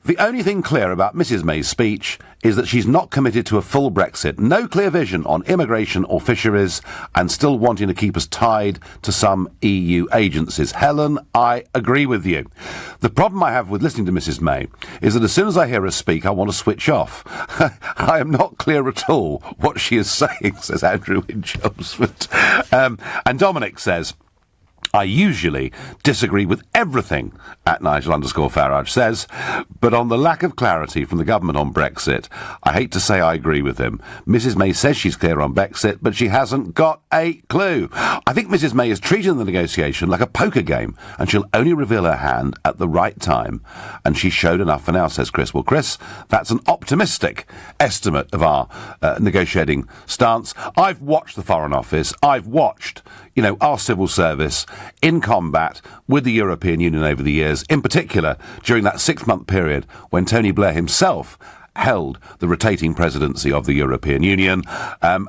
The only thing clear about Mrs May's speech is that she's not committed to a full Brexit, no clear vision on immigration or fisheries, and still wanting to keep us tied to some EU agencies. Helen, I agree with you. The problem I have with listening to Mrs May is that as soon as I hear her speak, I want to switch off. I am not clear at all what she is saying, says Andrew in Chelmsford. And Dominic says, I usually disagree with everything at Nigel_Farage says, but on the lack of clarity from the government on Brexit, I hate to say I agree with him. Mrs May says she's clear on Brexit, but she hasn't got a clue. I think Mrs May is treating the negotiation like a poker game, and she'll only reveal her hand at the right time. And she showed enough for now, says Chris. Well, Chris, that's an optimistic estimate of our negotiating stance. I've watched the Foreign Office. I've watched, you know, our civil service in combat with the European Union over the years, in particular during that 6-month period when Tony Blair himself held the rotating presidency of the European Union,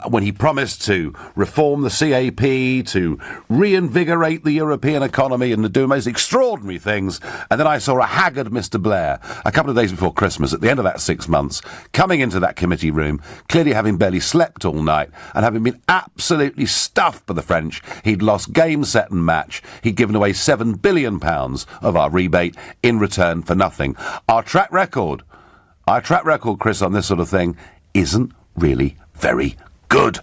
when he promised to reform the CAP, to reinvigorate the European economy and to do most extraordinary things. And then I saw a haggard Mr Blair a couple of days before Christmas at the end of that 6 months coming into that committee room, clearly having barely slept all night and having been absolutely stuffed by the French. He'd lost game, set and match. He'd given away £7 billion of our rebate in return for nothing. Our track record, Chris, on this sort of thing isn't really very good.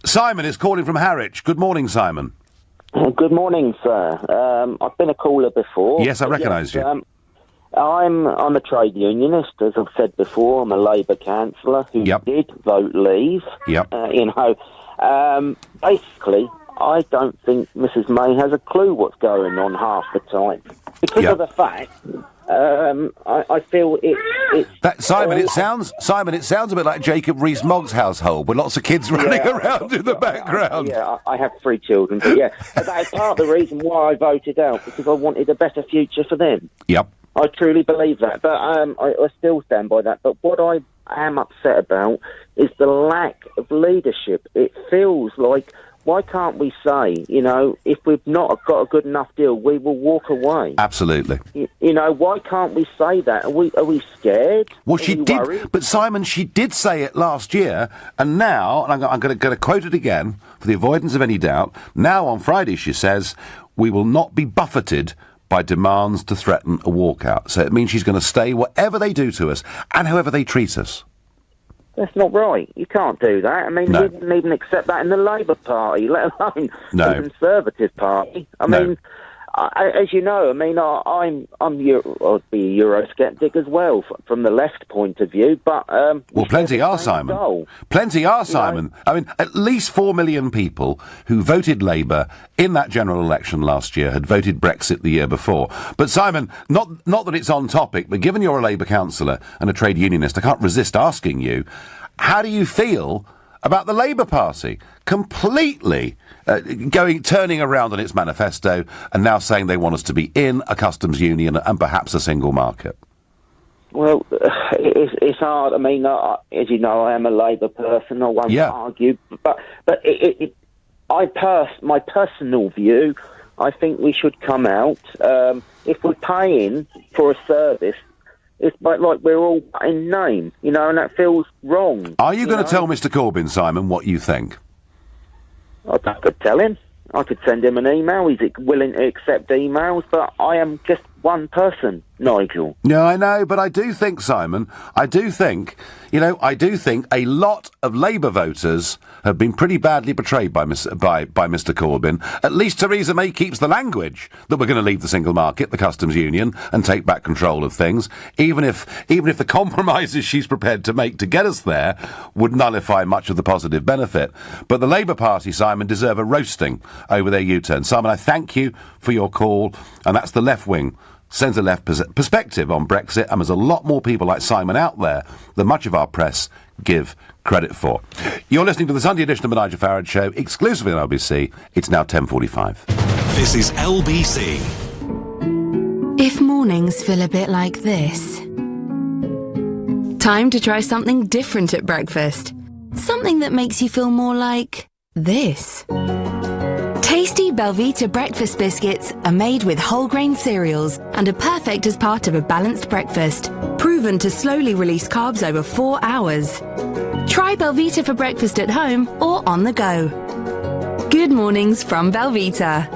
Simon is calling from Harwich. Good morning, Simon. Good morning, sir. I've been a caller before. Yes, I recognise you. I'm a trade unionist, as I've said before. I'm a Labour councillor who did vote leave. Basically, I don't think Mrs May has a clue what's going on half the time. Because of the fact... I feel Simon, it sounds a bit like Jacob Rees-Mogg's household, with lots of kids running around in the background. Yeah, I have 3 children, but that is part of the reason why I voted out, because I wanted a better future for them. Yep. I truly believe that, but I still stand by that. But what I am upset about is the lack of leadership. It feels like, why can't we say, if we've not got a good enough deal, we will walk away? Absolutely. Why can't we say that? Are we scared? Well, she did, worried? But Simon, she did say it last year, and now, and I'm going to quote it again for the avoidance of any doubt, now on Friday she says, we will not be buffeted by demands to threaten a walkout. So it means she's going to stay whatever they do to us and however they treat us. That's not right. You can't do that. I mean, No. we didn't even accept that in the Labour Party, let alone No. the Conservative Party. I mean, as you know, I'd be a Eurosceptic as well from the left point of view. But well, plenty are, Simon. Plenty are, Simon. I mean, at least 4 million people who voted Labour in that general election last year had voted Brexit the year before. But Simon, not that it's on topic, but given you're a Labour councillor and a trade unionist, I can't resist asking you, how do you feel about the Labour Party completely turning around on its manifesto and now saying they want us to be in a customs union and perhaps a single market? Well, it's hard. I mean, as you know, I am a Labour person. I won't argue, but my personal view, I think we should come out. If we're paying for a service, it's like we're all in name, and that feels wrong. Are you going to tell Mr Corbyn, Simon, what you think? I could tell him. I could send him an email. He's willing to accept emails, but I am just one person, Nigel. No, I know, but I do think, Simon, I do think a lot of Labour voters have been pretty badly betrayed by Mr Corbyn. At least Theresa May keeps the language that we're going to leave the single market, the customs union, and take back control of things, even if the compromises she's prepared to make to get us there would nullify much of the positive benefit. But the Labour Party, Simon, deserve a roasting over their U-turn. Simon, I thank you for your call, and that's the left wing. Sends a left perspective on Brexit, and there's a lot more people like Simon out there than much of our press give credit for. You're listening to the Sunday edition of the Nigel Farage Show, exclusively on LBC. It's now 10:45. This is LBC. If mornings feel a bit like this, time to try something different at breakfast. Something that makes you feel more like this. Tasty Belvita breakfast biscuits are made with whole grain cereals and are perfect as part of a balanced breakfast, proven to slowly release carbs over 4 hours. Try Belvita for breakfast at home or on the go. Good mornings from Belvita.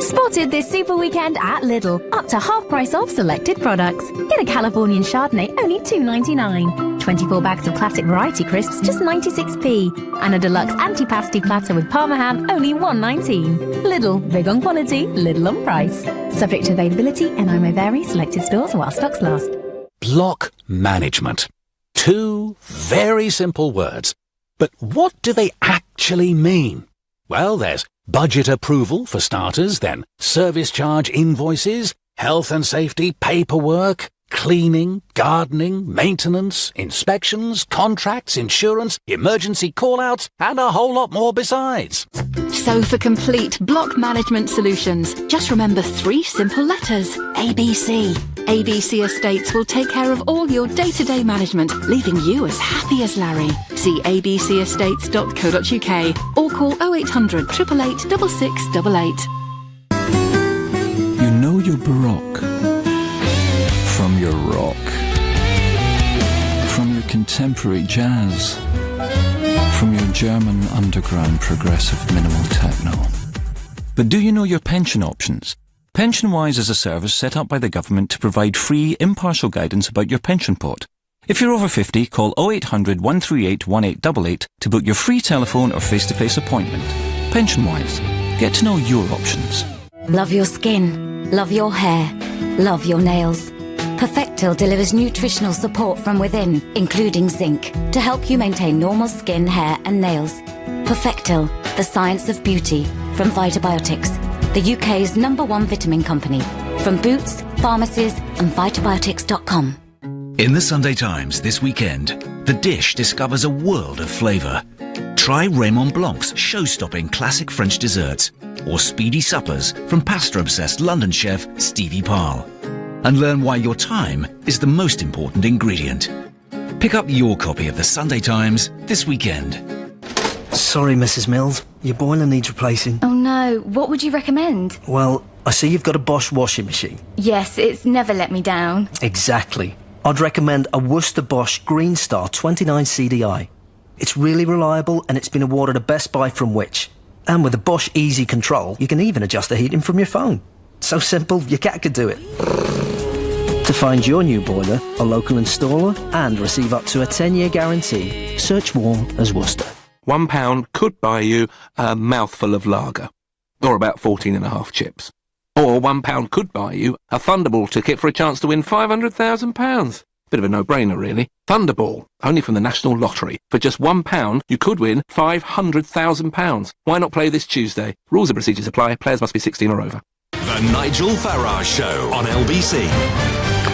Spotted this super weekend at Lidl. Up to half price off selected products. Get a Californian Chardonnay, only $2.99. 24 bags of classic variety crisps, just 96p. And a deluxe antipasti platter with Parma ham, only $1.19. Lidl, big on quality, little on price. Subject to availability, NI may vary, selected stores while stocks last. Block management. 2 very simple words. But what do they actually mean? Well, there's budget approval for starters, then service charge invoices, health and safety paperwork, cleaning, gardening, maintenance, inspections, contracts, insurance, emergency call-outs, and a whole lot more besides. So for complete block management solutions, just remember 3 simple letters. ABC. ABC Estates will take care of all your day-to-day management, leaving you as happy as Larry. See abcestates.co.uk or call 0800 888 6688. You know you're Baroque from your rock, from your contemporary jazz, from your German underground progressive minimal techno. But do you know your pension options? PensionWise is a service set up by the government to provide free, impartial guidance about your pension pot. If you're over 50, call 0800 138 1888 to book your free telephone or face-to-face appointment. PensionWise. Get to know your options. Love your skin. Love your hair. Love your nails. Perfectil delivers nutritional support from within, including zinc, to help you maintain normal skin, hair and nails. Perfectil, the science of beauty, from Vitabiotics, the UK's #1 vitamin company. From Boots, pharmacies and Vitabiotics.com. In the Sunday Times this weekend, The Dish discovers a world of flavour. Try Raymond Blanc's show-stopping classic French desserts, or speedy suppers from pasta-obsessed London chef Stevie Parle. And learn why your time is the most important ingredient. Pick up your copy of the Sunday Times this weekend. Sorry, Mrs. Mills. Your boiler needs replacing. Oh no, what would you recommend? Well, I see you've got a Bosch washing machine. Yes, it's never let me down. Exactly. I'd recommend a Worcester Bosch Green Star 29 CDI. It's really reliable and it's been awarded a Best Buy from Which. And with the Bosch Easy Control, you can even adjust the heating from your phone. So simple, your cat could do it. To find your new boiler, a local installer, and receive up to a 10-year guarantee, search Warm as Worcester. £1 could buy you a mouthful of lager, or about 14.5 chips. Or £1 could buy you a Thunderball ticket for a chance to win £500,000. Bit of a no-brainer, really. Thunderball, only from the National Lottery. For just £1, you could win £500,000. Why not play this Tuesday? Rules and procedures apply. Players must be 16 or over. The Nigel Farage Show on LBC.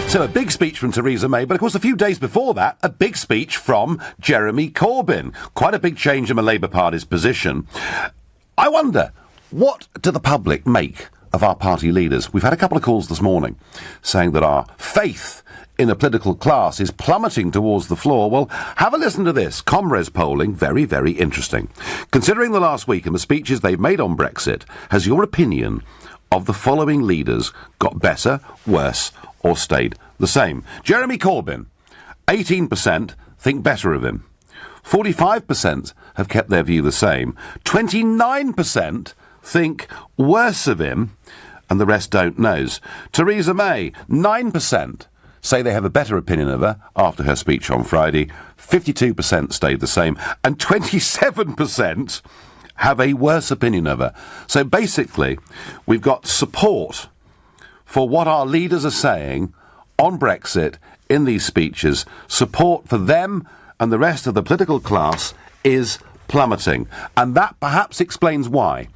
So a big speech from Theresa May, but of course a few days before that, a big speech from Jeremy Corbyn. Quite a big change in the Labour Party's position. I wonder, what do the public make of our party leaders? We've had a couple of calls this morning saying that our faith in a political class is plummeting towards the floor. Well, have a listen to this. Comres polling, very, very interesting. Considering the last week and the speeches they've made on Brexit, has your opinion of the following leaders got better, worse, or stayed the same? Jeremy Corbyn, 18% think better of him. 45% have kept their view the same. 29% think worse of him, and the rest don't knows. Theresa May, 9% say they have a better opinion of her after her speech on Friday. 52% stayed the same, and 27% have a worse opinion of her. So basically, we've got support for what our leaders are saying on Brexit in these speeches. Support for them and the rest of the political class is plummeting. And that perhaps explains why.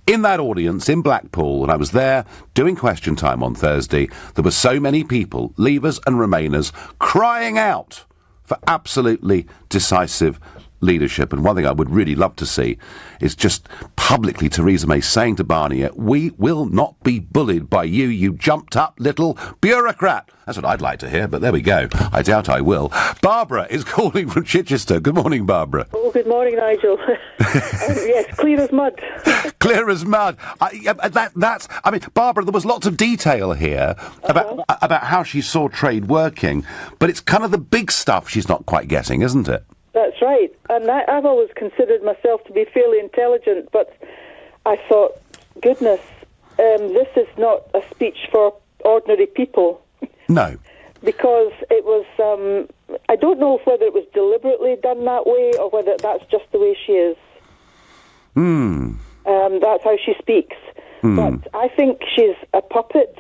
In that audience in Blackpool, when I was there doing question time on Thursday, there were so many people, Leavers and Remainers, crying out for absolutely decisive leadership. And one thing I would really love to see is just publicly Theresa May saying to Barnier, we will not be bullied by you, you jumped up little bureaucrat. That's what I'd like to hear, but there we go. I doubt I will. Barbara is calling from Chichester. Good morning, Barbara. Oh, good morning, Nigel. Yes, clear as mud. Clear as mud. Barbara, there was lots of detail here about how she saw trade working, but it's kind of the big stuff she's not quite getting, isn't it? That's right. And I've always considered myself to be fairly intelligent, but I thought, goodness, this is not a speech for ordinary people. No. Because it was, I don't know whether it was deliberately done that way or whether that's just the way she is. That's how she speaks. But I think she's a puppet,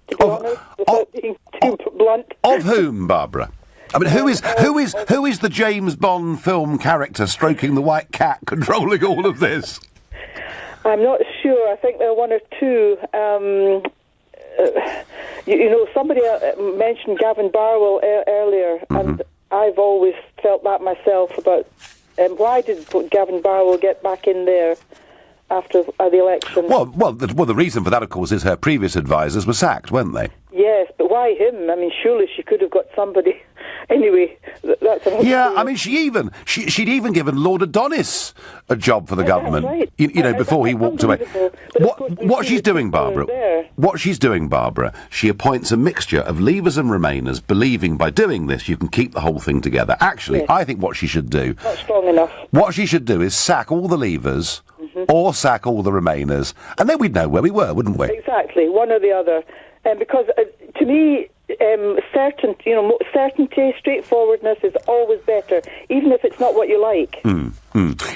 to be honest, without being too blunt. Of whom, Barbara? I mean, who is the James Bond film character stroking the white cat, controlling all of this? I'm not sure. I think there are one or two. Somebody mentioned Gavin Barwell earlier, and I've always felt that myself about why did Gavin Barwell get back in there after the election? Well, the reason for that, of course, is her previous advisors were sacked, weren't they? Yes, but why him? I mean, surely she could have got somebody. Anyway, that's another Yeah, I mean, she'd even given Lord Adonis a job for the government. Right. Before he walked away. What she's doing, Barbara? What she's doing, Barbara? She appoints a mixture of Leavers and Remainers, believing by doing this you can keep the whole thing together. Actually, yes. I think what she should do. Not strong enough. What she should do is sack all the Leavers or sack all the Remainers, and then we'd know where we were, wouldn't we? Exactly, one or the other. Because to me, certainty, straightforwardness is always better, even if it's not what you like.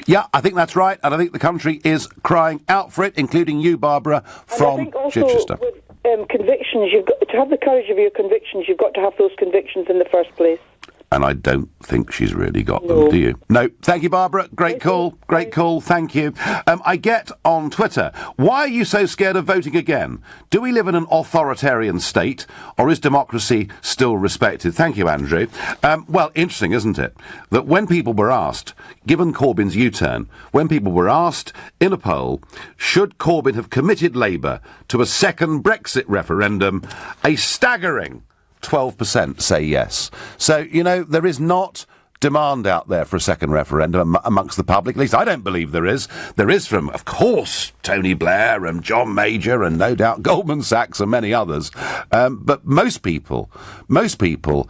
Yeah, I think that's right, and I think the country is crying out for it, including you, Barbara, from Chichester. With convictions, you've got to have the courage of your convictions. You've got to have those convictions in the first place. And I don't think she's really got them, do you? No. Thank you, Barbara. Great call. Great call. Thank you. I get on Twitter, why are you so scared of voting again? Do we live in an authoritarian state, or is democracy still respected? Thank you, Andrew. Well, interesting, isn't it, that when people were asked, given Corbyn's U-turn, when people were asked in a poll, should Corbyn have committed Labour to a second Brexit referendum, a staggering 12% say yes. So, you know, there is not demand out there for a second referendum amongst the public. At least I don't believe there is. There is from, of course, Tony Blair and John Major and no doubt Goldman Sachs and many others. But most people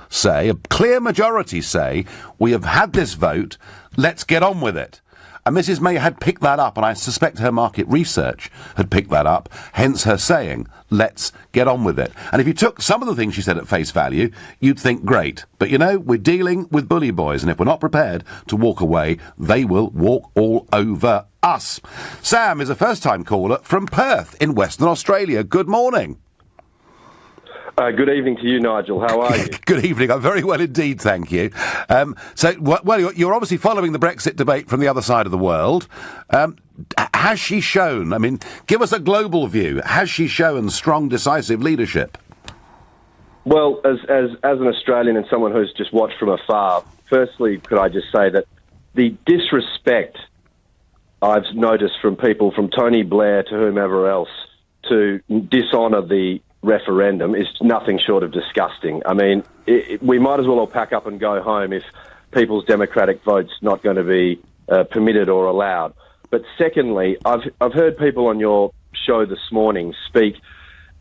say, a clear majority say, we have had this vote, let's get on with it. And Mrs May had picked that up, and I suspect her market research had picked that up, hence her saying, let's get on with it. And if you took some of the things she said at face value, you'd think, great. But, you know, we're dealing with bully boys, and if we're not prepared to walk away, they will walk all over us. Sam is a first-time caller from Perth in Western Australia. Good morning. Good evening to you, Nigel. How are you? Good evening. I'm very well indeed, thank you. Well, you're obviously following the Brexit debate from the other side of the world. Has she shown, I mean, give us a global view, has she shown strong, decisive leadership? Well, as an Australian and someone who's just watched from afar, firstly, could I just say that the disrespect I've noticed from people, from Tony Blair to whomever else, to dishonour the referendum is nothing short of disgusting. I mean, we might as well all pack up and go home if people's democratic vote's not going to be permitted or allowed. But secondly, I've heard people on your show this morning speak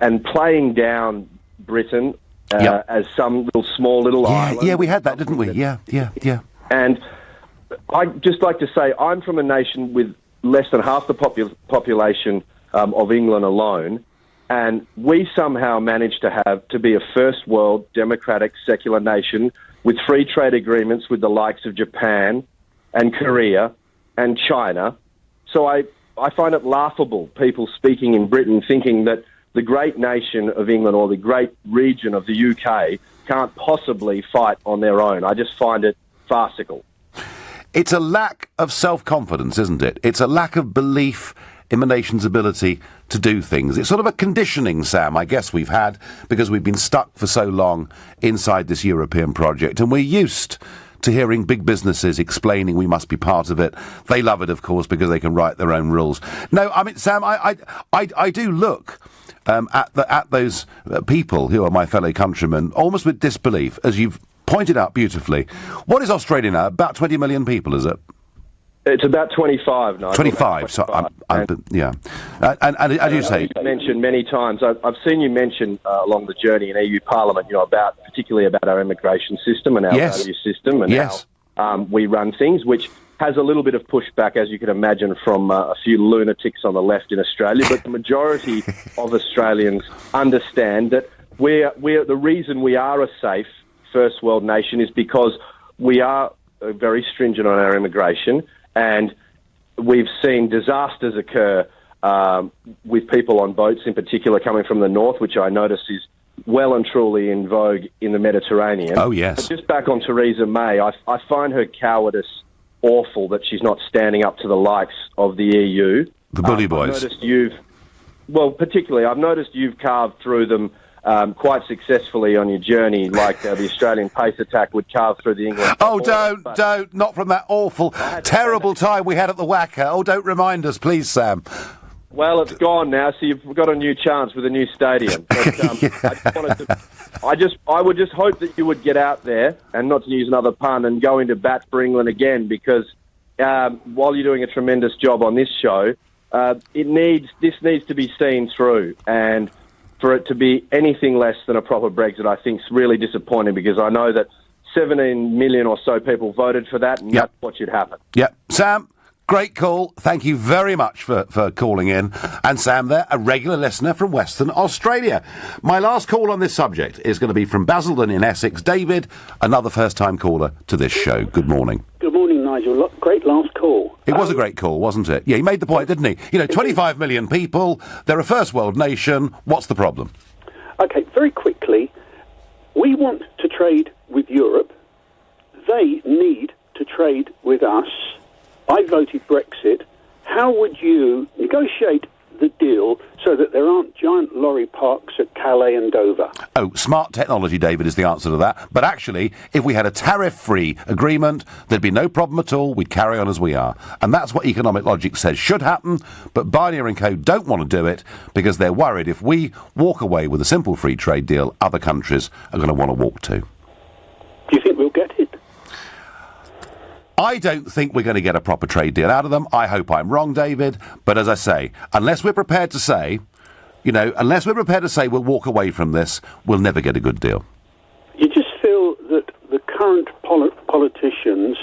and playing down Britain as some small island. Yeah, we had that, didn't we? Yeah. And I'd just like to say I'm from a nation with less than half the population of England alone. And we somehow managed to be a first world democratic secular nation with free trade agreements with the likes of Japan and Korea and China. So I find it laughable, people speaking in Britain thinking that the great nation of England or the great region of the UK can't possibly fight on their own. I just find it farcical. It's a lack of self-confidence, isn't it? It's a lack of belief in the nation's ability to do things. It's sort of a conditioning, Sam, I guess we've had, because we've been stuck for so long inside this European project, and we're used to hearing big businesses explaining we must be part of it. They love it, of course, because they can write their own rules. No, I mean, Sam, I do look at those people who are my fellow countrymen almost with disbelief, as you've pointed out beautifully. What is Australia now? About 20 million people, is it? It's about 25, Nigel. 25, so yeah. And as you say... You've mentioned many times, I've seen you mention along the journey in EU Parliament, you know, particularly about our immigration system and our value system and how we run things, which has a little bit of pushback, as you can imagine, from a few lunatics on the left in Australia. But the majority of Australians understand that the reason we are a safe first world nation is because we are very stringent on our immigration. And we've seen disasters occur with people on boats, in particular coming from the north, which I notice is well and truly in vogue in the Mediterranean. Oh, yes. But just back on Theresa May, I find her cowardice awful, that she's not standing up to the likes of the EU. The bully boys. I've noticed you've carved through them quite successfully on your journey, like the Australian pace attack would carve through the England. Oh, don't, not from that awful, terrible time we had at the Wacker. Oh, don't remind us, please, Sam. Well, it's gone now, so you've got a new chance with a new stadium. But, I would just hope that you would get out there, and not to use another pun, and go into bat for England again, because while you're doing a tremendous job on this show, this needs to be seen through, and for it to be anything less than a proper Brexit, I think is really disappointing, because I know that 17 million or so people voted for that, and that's what should happen. Yep. Sam, great call. Thank you very much for calling in. And Sam there, a regular listener from Western Australia. My last call on this subject is going to be from Basildon in Essex. David, another first-time caller to this show. Good morning. Good morning, Nigel. Great last call. It was a great call, wasn't it? Yeah, he made the point, didn't he? You know, 25 million people, they're a first world nation. What's the problem? Okay, very quickly, we want to trade with Europe, Oh, smart technology, David, is the answer to that. But actually, if we had a tariff-free agreement, there'd be no problem at all. We'd carry on as we are. And that's what economic logic says should happen. But Barnier and co don't want to do it because they're worried if we walk away with a simple free trade deal, other countries are going to want to walk too. Do you think we'll get it? I don't think we're going to get a proper trade deal out of them. I hope I'm wrong, David. But as I say, unless we're prepared to say we'll walk away from this, we'll never get a good deal. You just feel that the current politicians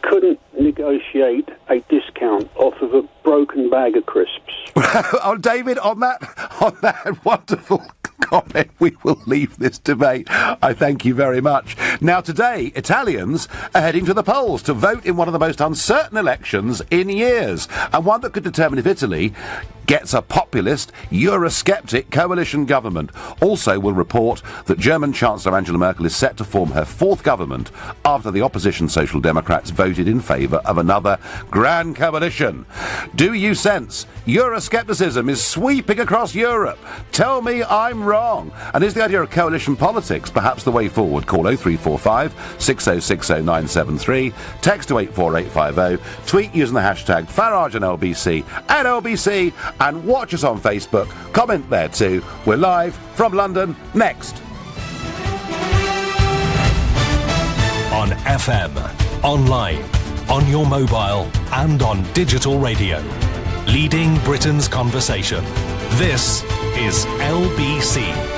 couldn't negotiate a discount off of a broken bag of crisps. Oh, David, on that wonderful comment, we will leave this debate. I thank you very much. Now, today, Italians are heading to the polls to vote in one of the most uncertain elections in years, and one that could determine if Italy gets a populist, Eurosceptic coalition government. Also will report that German Chancellor Angela Merkel is set to form her fourth government after the opposition Social Democrats voted in favour of another grand coalition. Do you sense Euroscepticism is sweeping across Europe? Tell me I'm wrong. And is the idea of coalition politics perhaps the way forward? Call 0345 6060973, text to 84850, tweet using the hashtag Farage and LBC at LBC, and watch us on Facebook. Comment there too. We're live from London next. On FM, online, on your mobile, and on digital radio. Leading Britain's conversation. This is LBC.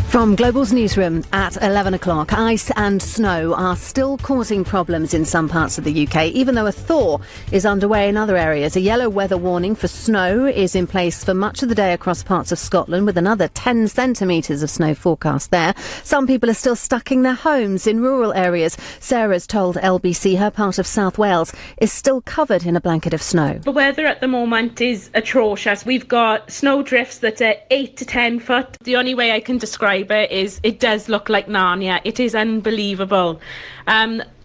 From Global's newsroom at 11 o'clock, ice and snow are still causing problems in some parts of the UK, even though a thaw is underway in other areas. A yellow weather warning for snow is in place for much of the day across parts of Scotland, with another 10 centimetres of snow forecast there. Some people are still stuck in their homes in rural areas. Sarah's told LBC her part of South Wales is still covered in a blanket of snow. The weather at the moment is atrocious. We've got snow drifts that are 8 to 10 foot. The only way I can describe it is it does look like Narnia. It is unbelievable.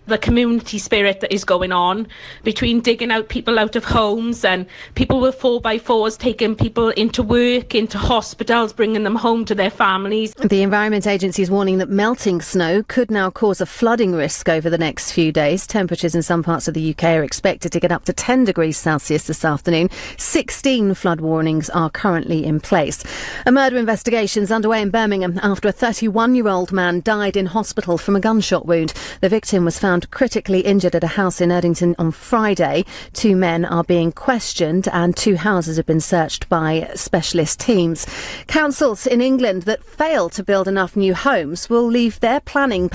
The community spirit that is going on between digging out people out of homes, and people with 4x4s taking people into work, into hospitals, bringing them home to their families. The Environment Agency is warning that melting snow could now cause a flooding risk over the next few days. Temperatures in some parts of the UK are expected to get up to 10 degrees Celsius this afternoon. 16 flood warnings are currently in place. A murder investigation is underway in Birmingham after a 31-year-old man died in hospital from a gunshot wound. The victim was found critically injured at a house in Erdington on Friday. 2 men are being questioned and 2 houses have been searched by specialist teams. Councils in England that fail to build enough new homes will have their planning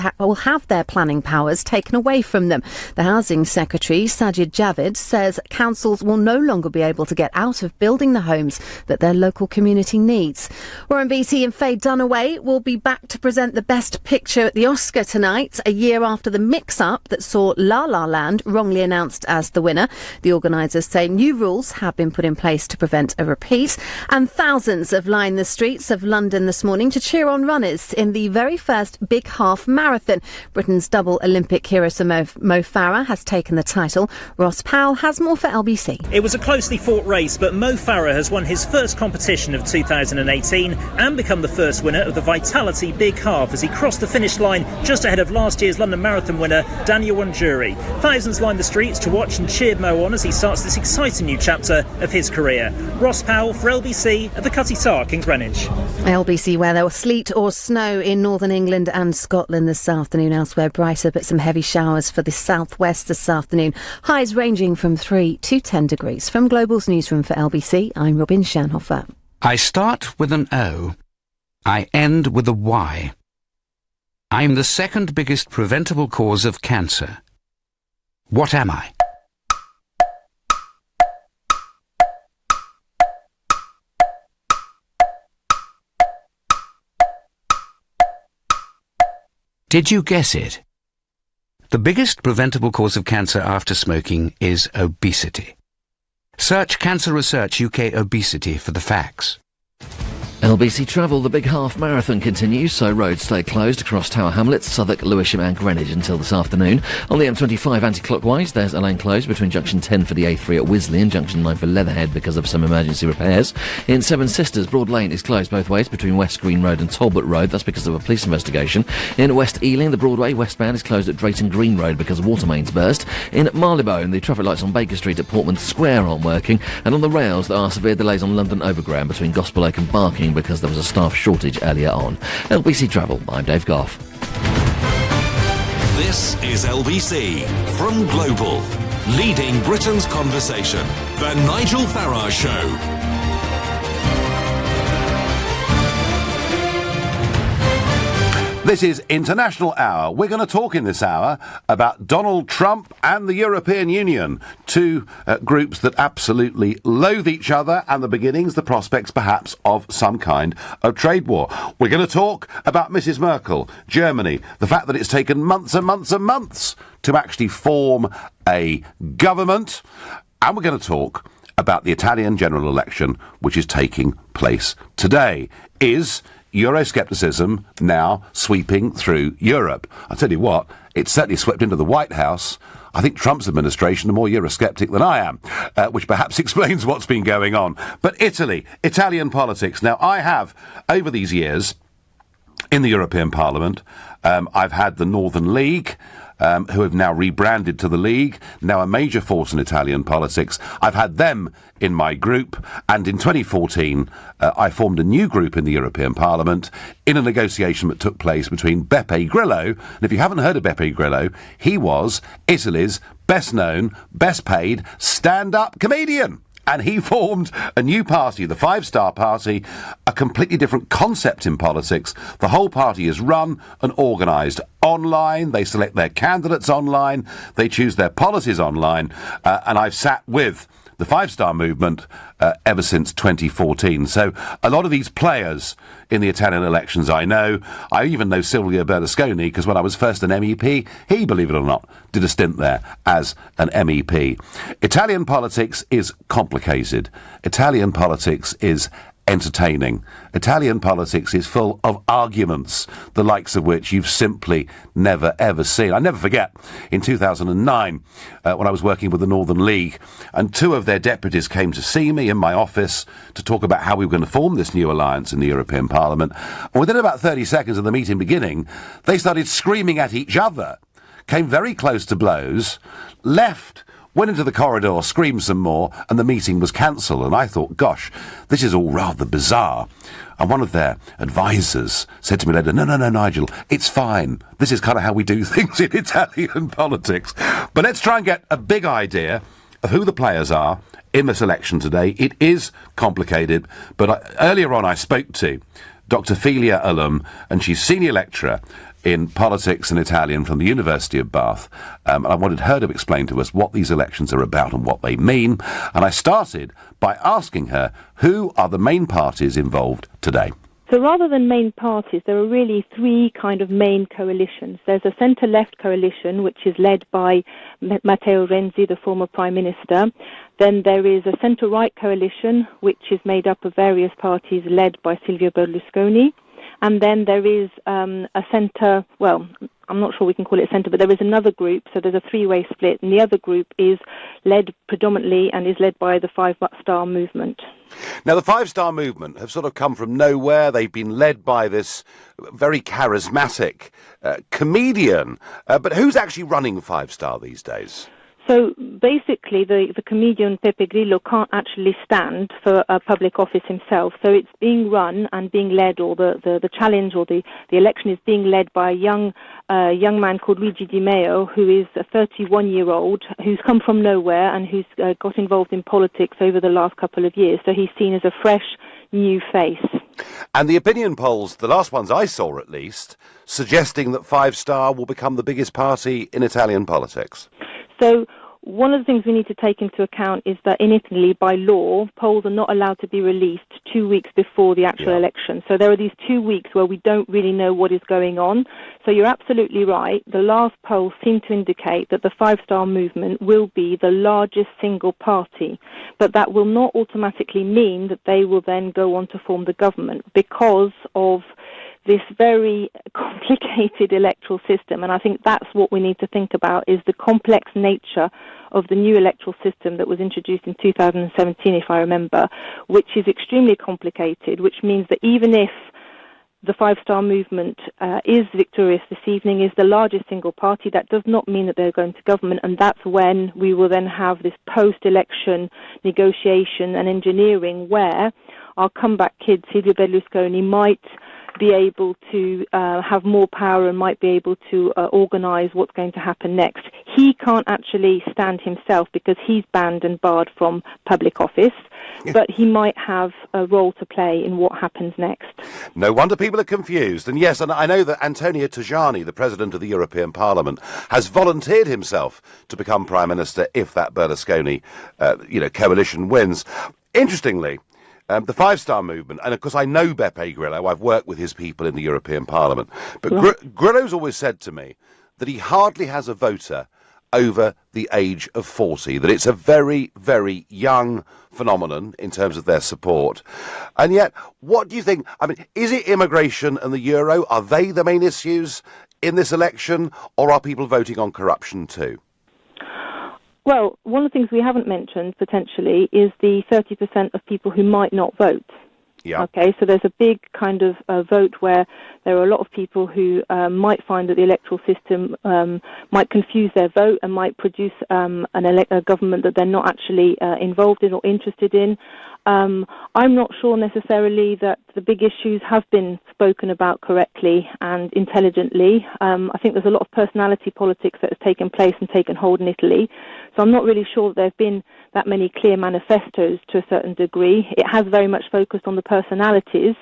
powers taken away from them. The Housing Secretary, Sajid Javid, says councils will no longer be able to get out of building the homes that their local community needs. Warren Beatty and Faye Dunaway will be back to present the Best Picture at the Oscar tonight, a year after the mix-up that saw La La Land wrongly announced as the winner. The organisers say new rules have been put in place to prevent a repeat, and thousands have lined the streets of London this morning to cheer on runners in the very first big half marathon. Britain's double Olympic hero Mo Farah has taken the title. Ross Powell has more for LBC. It was a closely fought race, but Mo Farah has won his first competition of 2018 and become the first winner of the Vitality Big Half as he crossed the finish line just ahead of last year's London Marathon winner Daniel Wanjuri. Thousands lined the streets to watch and cheered Mo on as he starts this exciting new chapter of his career. Ross Powell for LBC at the Cutty Sark in Greenwich. LBC weather: sleet or snow in northern England and Scotland this afternoon. Elsewhere brighter, but some heavy showers for the southwest this afternoon. Highs ranging from 3 to 10 degrees. From Global's newsroom for LBC, I'm Robin Shanhofer. I start with an O. I end with a Y. I'm the second biggest preventable cause of cancer. What am I? Did you guess it? The biggest preventable cause of cancer after smoking is obesity. Search Cancer Research UK Obesity for the facts. LBC Travel, the big half marathon continues, so roads stay closed across Tower Hamlets, Southwark, Lewisham and Greenwich until this afternoon. On the M25 anti-clockwise, there's a lane closed between junction 10 for the A3 at Wisley and junction 9 for Leatherhead because of some emergency repairs. In Seven Sisters, Broad Lane is closed both ways between West Green Road and Talbot Road, that's because of a police investigation. In West Ealing, the Broadway westbound is closed at Drayton Green Road because of water mains burst. In Marylebone, the traffic lights on Baker Street at Portman Square aren't working, and on the rails there are severe delays on London Overground between Gospel Oak and Barking because there was a staff shortage earlier on. LBC Travel, I'm Dave Goff. This is LBC from Global, leading Britain's conversation. The Nigel Farage Show. This is International Hour. We're going to talk in this hour about Donald Trump and the European Union, two groups that absolutely loathe each other, and the beginnings, the prospects perhaps of some kind of trade war. We're going to talk about Mrs. Merkel, Germany, the fact that it's taken months and months and months to actually form a government, and we're going to talk about the Italian general election, which is taking place today. Is Euroscepticism now sweeping through Europe? I'll tell you what, it's certainly swept into the White House. I think Trump's administration are more Eurosceptic than I am, which perhaps explains what's been going on. But Italy, Italian politics. Now, I have, over these years, in the European Parliament, I've had the Northern League, who have now rebranded to the League, now a major force in Italian politics. I've had them in my group, and in 2014 I formed a new group in the European Parliament in a negotiation that took place between Beppe Grillo, and if you haven't heard of Beppe Grillo, he was Italy's best known, best paid stand-up comedian. And he formed a new party, the Five Star Party, a completely different concept in politics. The whole party is run and organised online. They select their candidates online. They choose their policies online. And I've sat with the Five Star movement ever since 2014. So a lot of these players in the Italian elections I know. I even know Silvio Berlusconi, because when I was first an MEP, he, believe it or not, did a stint there as an MEP. Italian politics is complicated. Italian politics is entertaining. Italian politics is full of arguments, the likes of which you've simply never, ever seen. I never forget, in 2009, when I was working with the Northern League, and two of their deputies came to see me in my office to talk about how we were going to form this new alliance in the European Parliament. And within about 30 seconds of the meeting beginning, they started screaming at each other, came very close to blows, left, went into the corridor, screamed some more, and the meeting was cancelled. And I thought, gosh, this is all rather bizarre. And one of their advisors said to me later, no, Nigel, it's fine. This is kind of how we do things in Italian politics. But let's try and get a big idea of who the players are in this election today. It is complicated, but earlier on I spoke to Dr. Filia Ullum, and she's senior lecturer in politics and Italian from the University of Bath. And I wanted her to explain to us what these elections are about and what they mean. And I started by asking her, who are the main parties involved today? So rather than main parties, there are really three kind of main coalitions. There's a centre-left coalition, which is led by Matteo Renzi, the former Prime Minister. Then there is a centre-right coalition, which is made up of various parties led by Silvio Berlusconi. And then there is a centre, well, I'm not sure we can call it a centre, but there is another group, so there's a three-way split, and the other group is led predominantly and is led by the Five Star Movement. Now, the Five Star Movement have sort of come from nowhere. They've been led by this very charismatic comedian. But who's actually running Five Star these days? So basically, the comedian Beppe Grillo can't actually stand for a public office himself. So it's being run and being led, or the challenge or the election is being led by a young man called Luigi Di Maio, who is a 31-year-old who's come from nowhere and who's got involved in politics over the last couple of years. So he's seen as a fresh, new face. And the opinion polls, the last ones I saw at least, suggesting that Five Star will become the biggest party in Italian politics. So one of the things we need to take into account is that in Italy, by law, polls are not allowed to be released 2 weeks before the actual election. So there are these 2 weeks where we don't really know what is going on. So you're absolutely right. The last polls seem to indicate that the Five Star Movement will be the largest single party. But that will not automatically mean that they will then go on to form the government because of this very complicated electoral system. And I think that's what we need to think about, is the complex nature of the new electoral system that was introduced in 2017, if I remember, which is extremely complicated, which means that even if the Five Star Movement is victorious this evening, is the largest single party, that does not mean that they're going to government, and that's when we will then have this post-election negotiation and engineering where our comeback kid, Silvio Berlusconi, might be able to have more power and might be able to organise what's going to happen next. He can't actually stand himself because he's banned and barred from public office, but he might have a role to play in what happens next. No wonder people are confused. And yes, and I know that Antonio Tajani, the President of the European Parliament, has volunteered himself to become Prime Minister if that Berlusconi coalition wins. Interestingly, the Five Star Movement, and of course I know Beppe Grillo, I've worked with his people in the European Parliament, but Grillo's always said to me that he hardly has a voter over the age of 40, that it's a very, very young phenomenon in terms of their support. And yet, what do you think? I mean, is it immigration and the euro? Are they the main issues in this election, or are people voting on corruption too? Well, one of the things we haven't mentioned, potentially, is the 30% of people who might not vote. Yeah. Okay, so there's a big kind of vote where there are a lot of people who might find that the electoral system might confuse their vote and might produce a government that they're not actually involved in or interested in. I'm not sure necessarily that the big issues have been spoken about correctly and intelligently. I think there's a lot of personality politics that has taken place and taken hold in Italy. So I'm not really sure that there have been that many clear manifestos to a certain degree. It has very much focused on the personalities.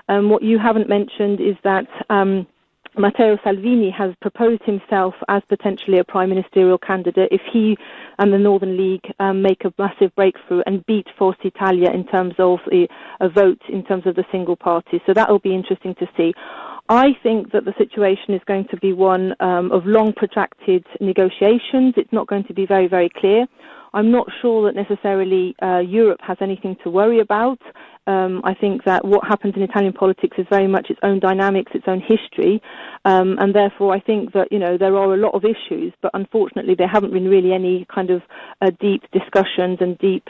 What you haven't mentioned is that Matteo Salvini has proposed himself as potentially a prime ministerial candidate if he and the Northern League make a massive breakthrough and beat Forza Italia in terms of a vote in terms of the single party. So that will be interesting to see. I think that the situation is going to be one of long protracted negotiations. It's not going to be very, very clear. I'm not sure that necessarily Europe has anything to worry about. I think that what happens in Italian politics is very much its own dynamics, its own history, and therefore I think that, there are a lot of issues, but unfortunately there haven't been really any kind of deep discussions and deep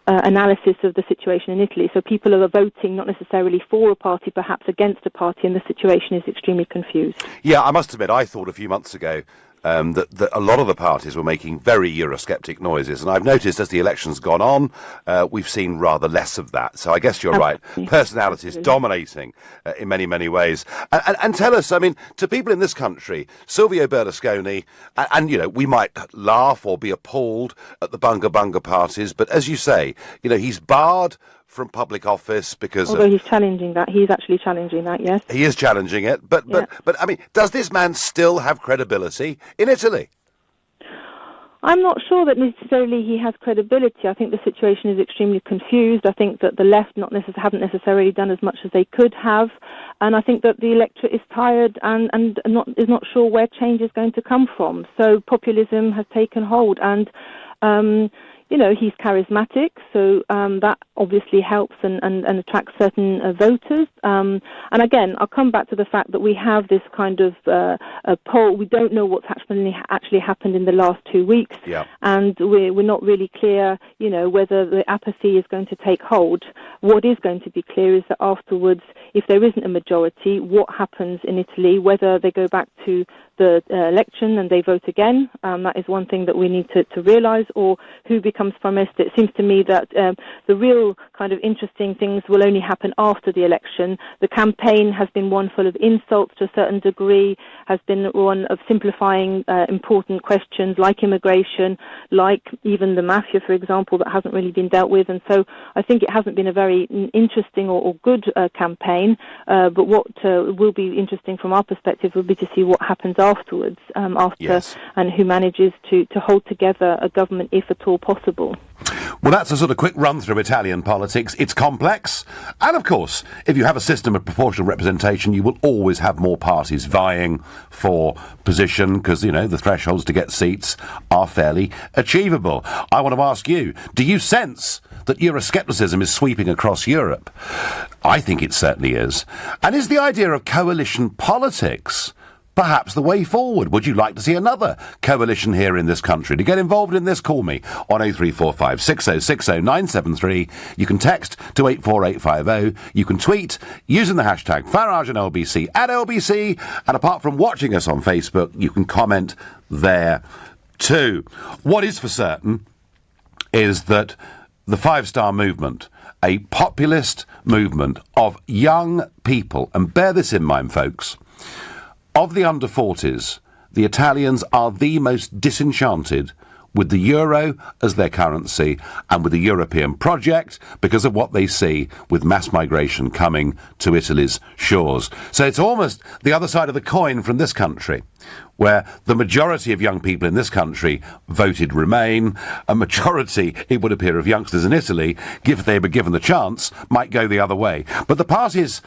analysis of the situation in Italy. So people are voting not necessarily for a party, perhaps against a party, and the situation is extremely confused. Yeah, I must admit, I thought a few months ago that a lot of the parties were making very Eurosceptic noises, and I've noticed as the election's gone on, we've seen rather less of that. So I guess you're right. Personalities dominating in many, many ways. And tell us, I mean, to people in this country, Silvio Berlusconi, and we might laugh or be appalled at the bunga parties, but as you say, he's barred from public office because... Although he's challenging that. He's actually challenging that, yes. He is challenging it. But I mean, does this man still have credibility in Italy? I'm not sure that necessarily he has credibility. I think the situation is extremely confused. I think that the left haven't necessarily done as much as they could have. And I think that the electorate is tired and is not sure where change is going to come from. So populism has taken hold. And... he's charismatic, so that obviously helps and attracts certain voters. And again, I'll come back to the fact that we have this kind of poll. We don't know what's actually happened in the last 2 weeks, and we're not really clear, whether the apathy is going to take hold. What is going to be clear is that afterwards, if there isn't a majority, what happens in Italy, whether they go back to the election and they vote again. That is one thing that we need to realise, or who becomes Prime Minister. It seems to me that the real kind of interesting things will only happen after the election. The campaign has been one full of insults to a certain degree, has been one of simplifying important questions like immigration, like even the mafia, for example, that hasn't really been dealt with. And so I think it hasn't been a very interesting or good campaign, but what will be interesting from our perspective will be to see what happens after afterwards, Yes. and who manages to hold together a government if at all possible. Well, that's a sort of quick run through Italian politics. It's complex. And, of course, if you have a system of proportional representation, you will always have more parties vying for position because, you know, the thresholds to get seats are fairly achievable. I want to ask you, do you sense that Euroscepticism is sweeping across Europe? I think it certainly is. And is the idea of coalition politics perhaps the way forward? Would you like to see another coalition here in this country? To get involved in this, call me on 0345 6060 973. You can text to 84850. You can tweet using the hashtag Farage and LBC at LBC. And apart from watching us on Facebook, you can comment there too. What is for certain is that the Five Star Movement, a populist movement of young people, and bear this in mind, folks, of the under-40s, the Italians are the most disenchanted with the euro as their currency and with the European project because of what they see with mass migration coming to Italy's shores. So it's almost the other side of the coin from this country, where the majority of young people in this country voted Remain. A majority, it would appear, of youngsters in Italy, if they were given the chance, might go the other way. But the parties...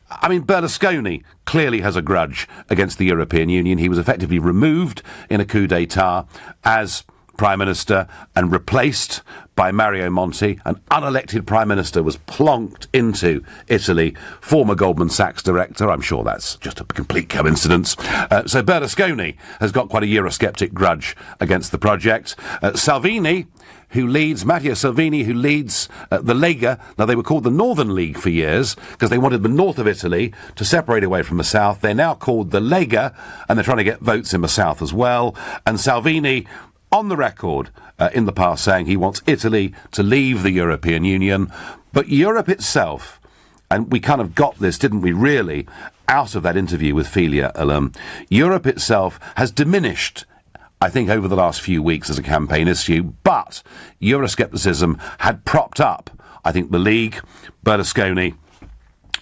I mean, Berlusconi clearly has a grudge against the European Union. He was effectively removed in a coup d'etat as Prime Minister and replaced by Mario Monti. An unelected Prime Minister was plonked into Italy, former Goldman Sachs director. I'm sure that's just a complete coincidence. So Berlusconi has got quite a Eurosceptic grudge against the project. Matteo Salvini, who leads the Lega. Now, they were called the Northern League for years because they wanted the north of Italy to separate away from the south. They're now called the Lega, and they're trying to get votes in the south as well. And Salvini, on the record in the past, saying he wants Italy to leave the European Union. But Europe itself, and we kind of got this, didn't we, really, out of that interview with Filia Alum, Europe itself has diminished, I think, over the last few weeks as a campaign issue, but Euroscepticism had propped up, I think, the League, Berlusconi,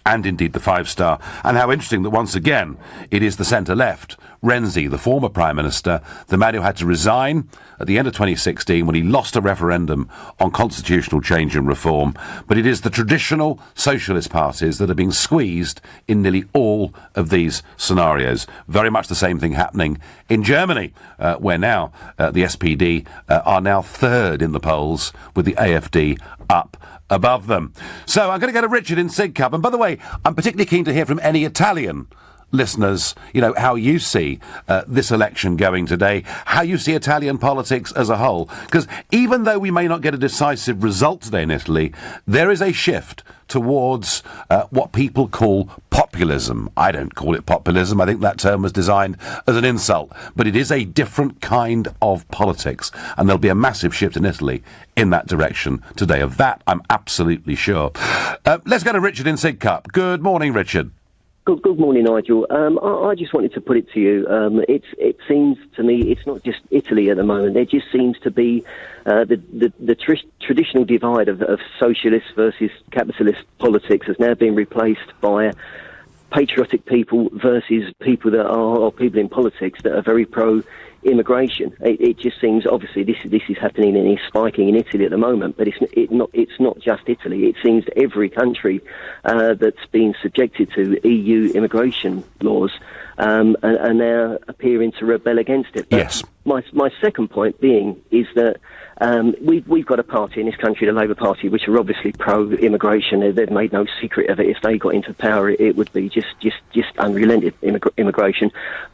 and indeed the Five Star. And how interesting that once again it is the centre-left, Renzi, the former Prime Minister, the man who had to resign at the end of 2016 when he lost a referendum on constitutional change and reform. But it is the traditional socialist parties that are being squeezed in nearly all of these scenarios. Very much the same thing happening in Germany, where now the SPD are now third in the polls with the AfD up above them. So I'm going to go to Richard in Sidcup. And by the way, I'm particularly keen to hear from any Italian listeners, you know, how you see this election going today, how you see Italian politics as a whole. Because even though we may not get a decisive result today in Italy, there is a shift towards what people call populism. I don't call it populism. I think that term was designed as an insult. But it is a different kind of politics. And there'll be a massive shift in Italy in that direction today. Of that, I'm absolutely sure. Let's go to Richard in Sidcup. Good morning, Richard. Good morning, Nigel. I just wanted to put it to you. It seems to me it's not just Italy at the moment. There just seems to be the traditional divide of socialist versus capitalist politics has now been replaced by patriotic people versus people that are people in politics that are very pro-immigration. It just seems, obviously, this is happening and is spiking in Italy at the moment, but it's not just Italy. It seems that every country that's been subjected to EU immigration laws are now appearing to rebel against it. But yes. My second point being is that we've got a party in this country, the Labour Party, which are obviously pro-immigration. They've made no secret of it. If they got into power, it would be just unrelented immigration.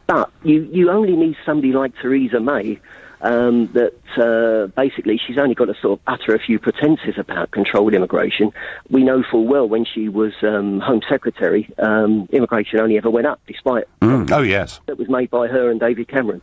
But you only need somebody like Theresa May, that basically she's only got to sort of utter a few pretences about controlled immigration. We know full well when she was Home Secretary, immigration only ever went up, despite oh yes, that was made by her and David Cameron.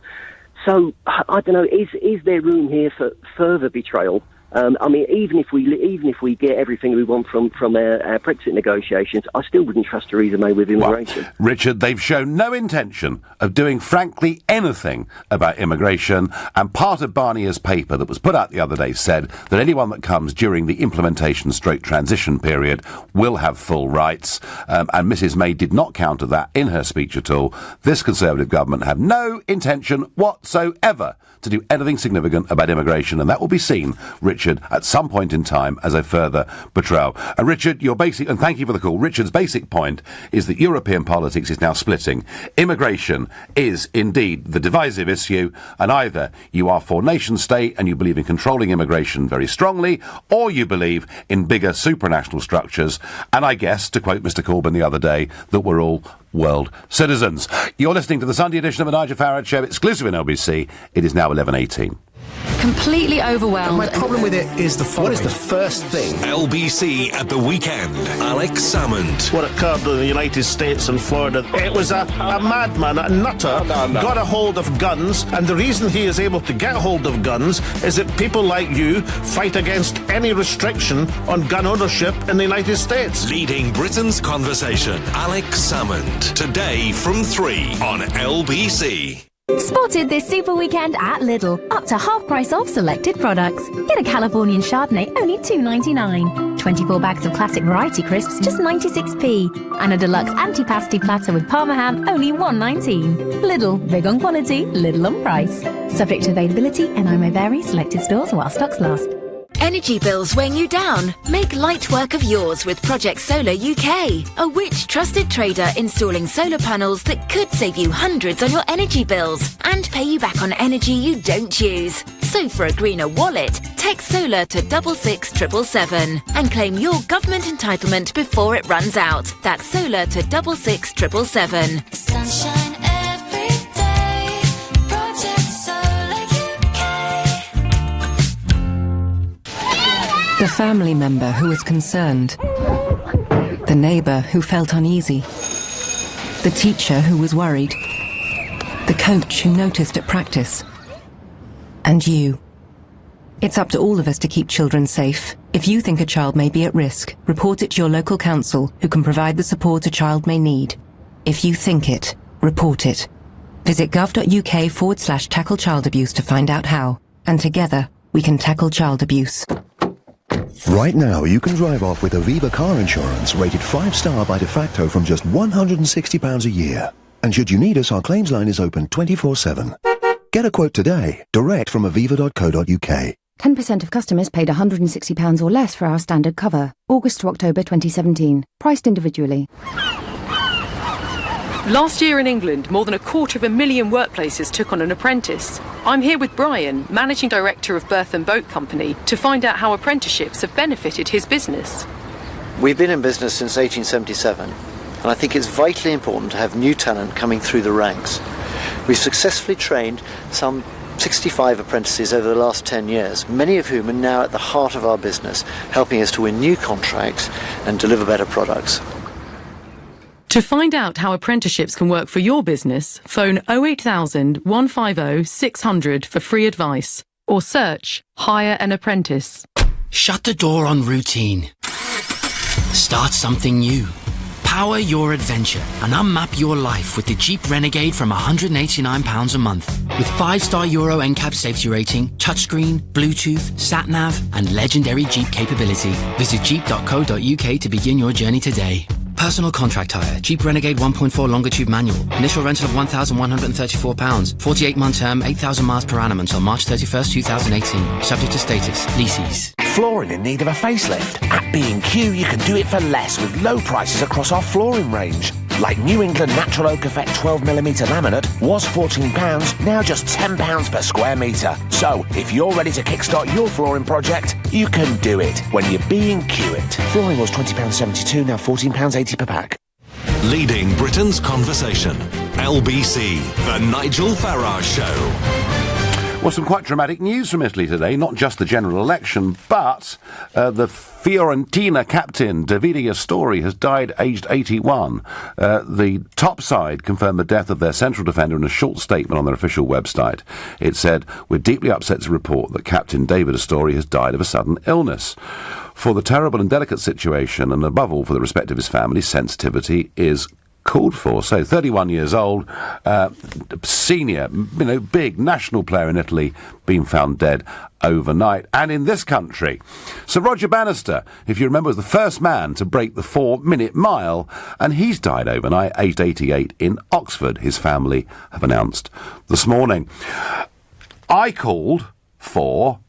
So I don't know, is there room here for further betrayal I mean, even if we get everything we want from our Brexit negotiations, I still wouldn't trust Theresa May with immigration. Well, Richard, they've shown no intention of doing, frankly, anything about immigration, and part of Barnier's paper that was put out the other day said that anyone that comes during the implementation/transition period will have full rights, and Mrs May did not counter that in her speech at all. This Conservative government have no intention whatsoever to do anything significant about immigration, and that will be seen, Richard, at some point in time as a further betrayal. And Richard, and thank you for the call, Richard's basic point is that European politics is now splitting. Immigration is indeed the divisive issue, and either you are for nation state and you believe in controlling immigration very strongly, or you believe in bigger supranational structures, and I guess, to quote Mr Corbyn the other day, that we're all world citizens. You're listening to the Sunday edition of the Nigel Farage Show, exclusive in LBC. It is now 11:18. Completely overwhelmed. And my problem with it is the following. What is the first thing? LBC at the weekend. Alex Salmond. What occurred in the United States and Florida, it was a madman, a nutter, got a hold of guns, and the reason he is able to get hold of guns is that people like you fight against any restriction on gun ownership in the United States. Leading Britain's conversation, Alex Salmond. Today from 3 on LBC. Spotted this super weekend at Lidl. Up to half price off selected products. Get a Californian Chardonnay, only $2.99. 24 bags of classic variety crisps, just 96p. And a deluxe antipasti platter with Parma ham, only $1.19. Lidl, big on quality, little on price. Subject to availability, NI may vary, selected stores while stocks last. Energy bills weighing you down? Make light work of yours with Project Solar UK, a Which trusted trader installing solar panels that could save you hundreds on your energy bills and pay you back on energy you don't use. So for a greener wallet, text solar to 66777 and claim your government entitlement before it runs out. That's solar to 66777. Sunshine every day. Project Solar UK. The family member who was concerned. The neighbour who felt uneasy. The teacher who was worried. The coach who noticed at practice. And you. It's up to all of us to keep children safe. If you think a child may be at risk, report it to your local council, who can provide the support a child may need. If you think it, report it. Visit gov.uk/tackle child abuse to find out how. And together, we can tackle child abuse. Right now, you can drive off with Aviva car insurance rated 5-star by de facto from just £160 a year. And should you need us, our claims line is open 24/7. Get a quote today, direct from aviva.co.uk. 10% of customers paid £160 or less for our standard cover. August to October 2017. Priced individually. Last year in England, more than 250,000 workplaces took on an apprentice. I'm here with Brian, Managing Director of Berth and Boat Company, to find out how apprenticeships have benefited his business. We've been in business since 1877, and I think it's vitally important to have new talent coming through the ranks. We've successfully trained some 65 apprentices over the last 10 years, many of whom are now at the heart of our business, helping us to win new contracts and deliver better products. To find out how apprenticeships can work for your business, phone 08000 150 600 for free advice, or search Hire an Apprentice. Shut the door on routine. Start something new. Power your adventure and unmap your life with the Jeep Renegade from £189 a month. With 5-star Euro NCAP safety rating, touchscreen, Bluetooth, sat-nav and legendary Jeep capability. Visit jeep.co.uk to begin your journey today. Personal contract hire. Jeep Renegade 1.4 longitude manual. Initial rental of £1,134. 48-month term, 8,000 miles per annum until March 31st, 2018. Subject to status. Leases. Flooring in need of a facelift? At B&Q, you can do it for less with low prices across our flooring range. Like New England Natural Oak Effect 12mm laminate was £14, now just £10 per square metre. So, if you're ready to kickstart your flooring project, you can do it when you B&Q it. Flooring was £20.72, now £14.80 per pack. Leading Britain's conversation. LBC, The Nigel Farage Show. Well, some quite dramatic news from Italy today, not just the general election, but the Fiorentina captain, Davide Astori, has died aged 81. The top side confirmed the death of their central defender in a short statement on their official website. It said, "We're deeply upset to report that Captain David Astori has died of a sudden illness. For the terrible and delicate situation, and above all for the respect of his family, sensitivity is called for." So 31 years old, senior, big national player in Italy, being found dead overnight. And in this country, Sir Roger Bannister, if you remember, was the first man to break the 4-minute mile, and he's died overnight, aged 88, in Oxford, his family have announced this morning. I called for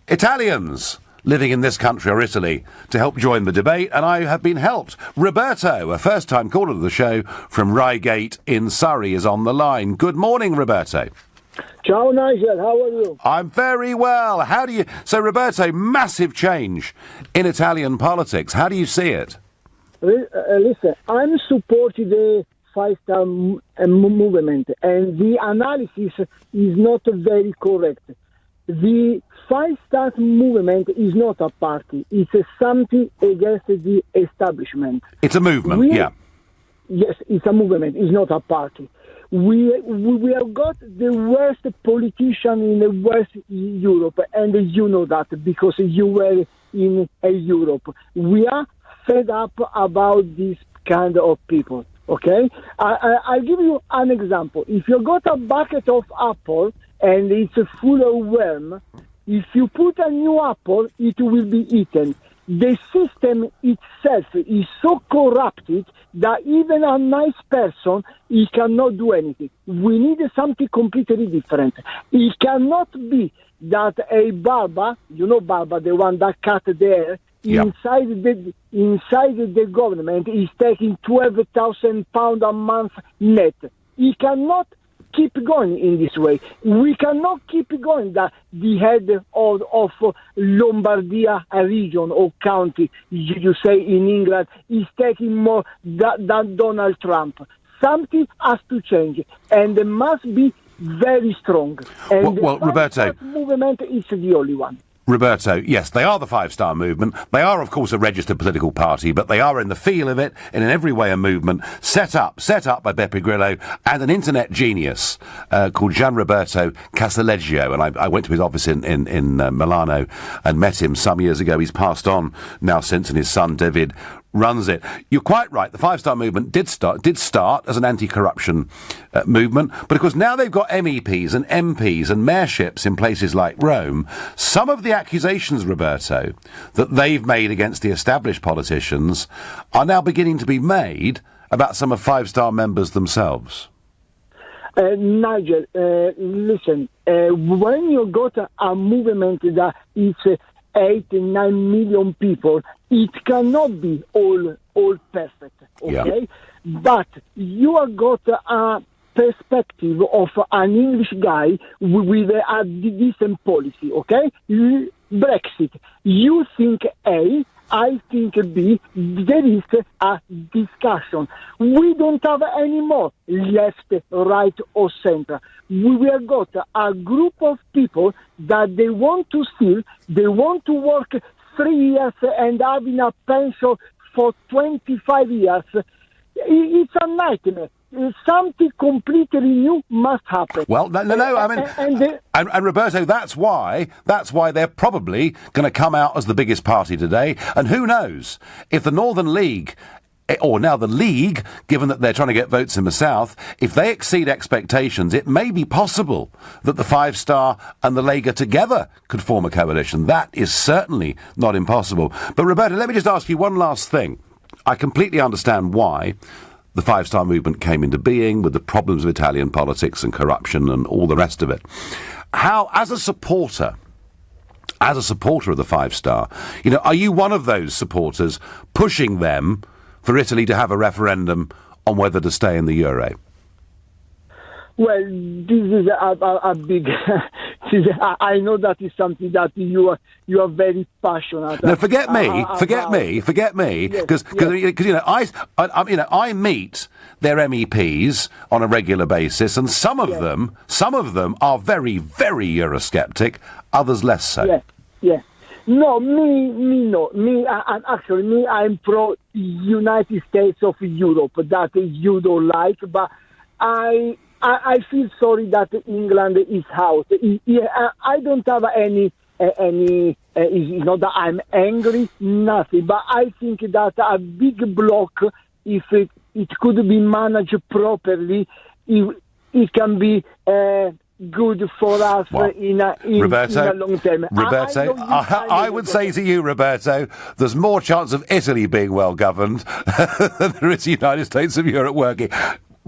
Italians living in this country or Italy to help join the debate, and I have been helped. Roberto, a first-time caller to the show from Reigate in Surrey, is on the line. Good morning, Roberto. Ciao, Nigel. How are you? I'm very well. How do you... So, Roberto, massive change in Italian politics. How do you see it? Listen, I'm supporting the five-star movement, and the analysis is not very correct. The five-star movement is not a party. It's something against the establishment. It's a movement, yeah. Yes, it's a movement. It's not a party. We have got the worst politician in West Europe, and you know that because you were in Europe. We are fed up about this kind of people, okay? I'll give you an example. If you got a bucket of apple and it's full of worm, if you put a new apple, it will be eaten. The system itself is so corrupted that even a nice person, he cannot do anything. We need something completely different. It cannot be that a barber, you know barber, the one that cut there, inside the government is taking £12,000 a month net. He cannot keep going in this way. We cannot keep going that the head of Lombardia region or county, you say in England, is taking more than Donald Trump. Something has to change, and it must be very strong. And well, Roberto, the movement is the only one. Roberto, yes, they are the five-star movement. They are, of course, a registered political party, but they are in the feel of it, and in every way a movement set up by Beppe Grillo and an internet genius called Gianroberto Casaleggio. And I went to his office in Milano and met him some years ago. He's passed on now since, and his son David runs it. You're quite right. The five-star movement did start as an anti-corruption movement, but of course now they've got MEPs and MPs and mayorships in places like Rome. Some of the accusations, Roberto, that they've made against the established politicians are now beginning to be made about some of five-star members themselves. Nigel, listen, when you got a movement that is 8-9 million people, it cannot be all perfect, okay? Yeah. But you have got a perspective of an English guy with a decent policy, okay? Brexit, you think A, I think B, there is a discussion. We don't have any more left, right or center. We have got a group of people that they want to steal, they want to work 3 years and having a pension for 25 years. It's a nightmare. Something completely new must happen. Well, no. I mean, and Roberto, that's why they're probably going to come out as the biggest party today. And who knows if the Northern League, or now the League, given that they're trying to get votes in the South, if they exceed expectations, it may be possible that the Five Star and the Lega together could form a coalition. That is certainly not impossible. But Roberto, let me just ask you one last thing. I completely understand why the five-star movement came into being with the problems of Italian politics and corruption and all the rest of it. How, as a supporter of the five-star, are you one of those supporters pushing them for Italy to have a referendum on whether to stay in the euro? Well, this is a big I know that is something that you are very passionate. No, forget me, because I meet their MEPs on a regular basis, and some of them are very, very Eurosceptic, others less so. Yeah. No, I'm pro United States of Europe, that you don't like, but I feel sorry that England is out. I don't have any. It's not that I'm angry, nothing. But I think that a big block, if it could be managed properly, it can be good for us in a long term. Roberto, I would say to you, Roberto, there's more chance of Italy being well governed than there is the United States of Europe working.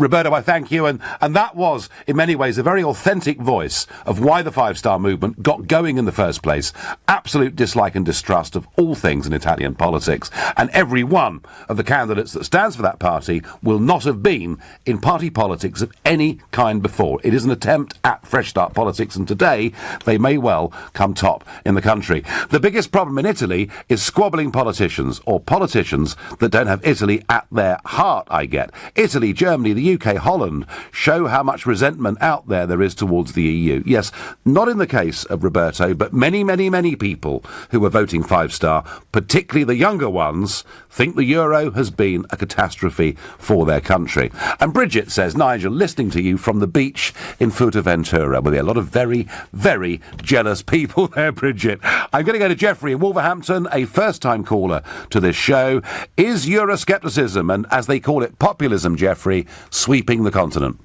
Roberto, I thank you, and that was, in many ways, a very authentic voice of why the Five Star Movement got going in the first place. Absolute dislike and distrust of all things in Italian politics, and every one of the candidates that stands for that party will not have been in party politics of any kind before. It is an attempt at fresh start politics, and today they may well come top in the country. The biggest problem in Italy is squabbling politicians, or politicians that don't have Italy at their heart, I get. Italy, Germany, the UK, Holland show how much resentment out there is towards the EU. Yes, not in the case of Roberto, but many, many, many people who are voting Five Star, particularly the younger ones, think the euro has been a catastrophe for their country. And Bridget says, Nigel, listening to you from the beach in Fuerteventura, well, there are a lot of very, very jealous people there, Bridget. I'm going to go to Jeffrey in Wolverhampton, a first-time caller to this show. Is Euroscepticism, and as they call it, populism, Jeffrey, sweeping the continent?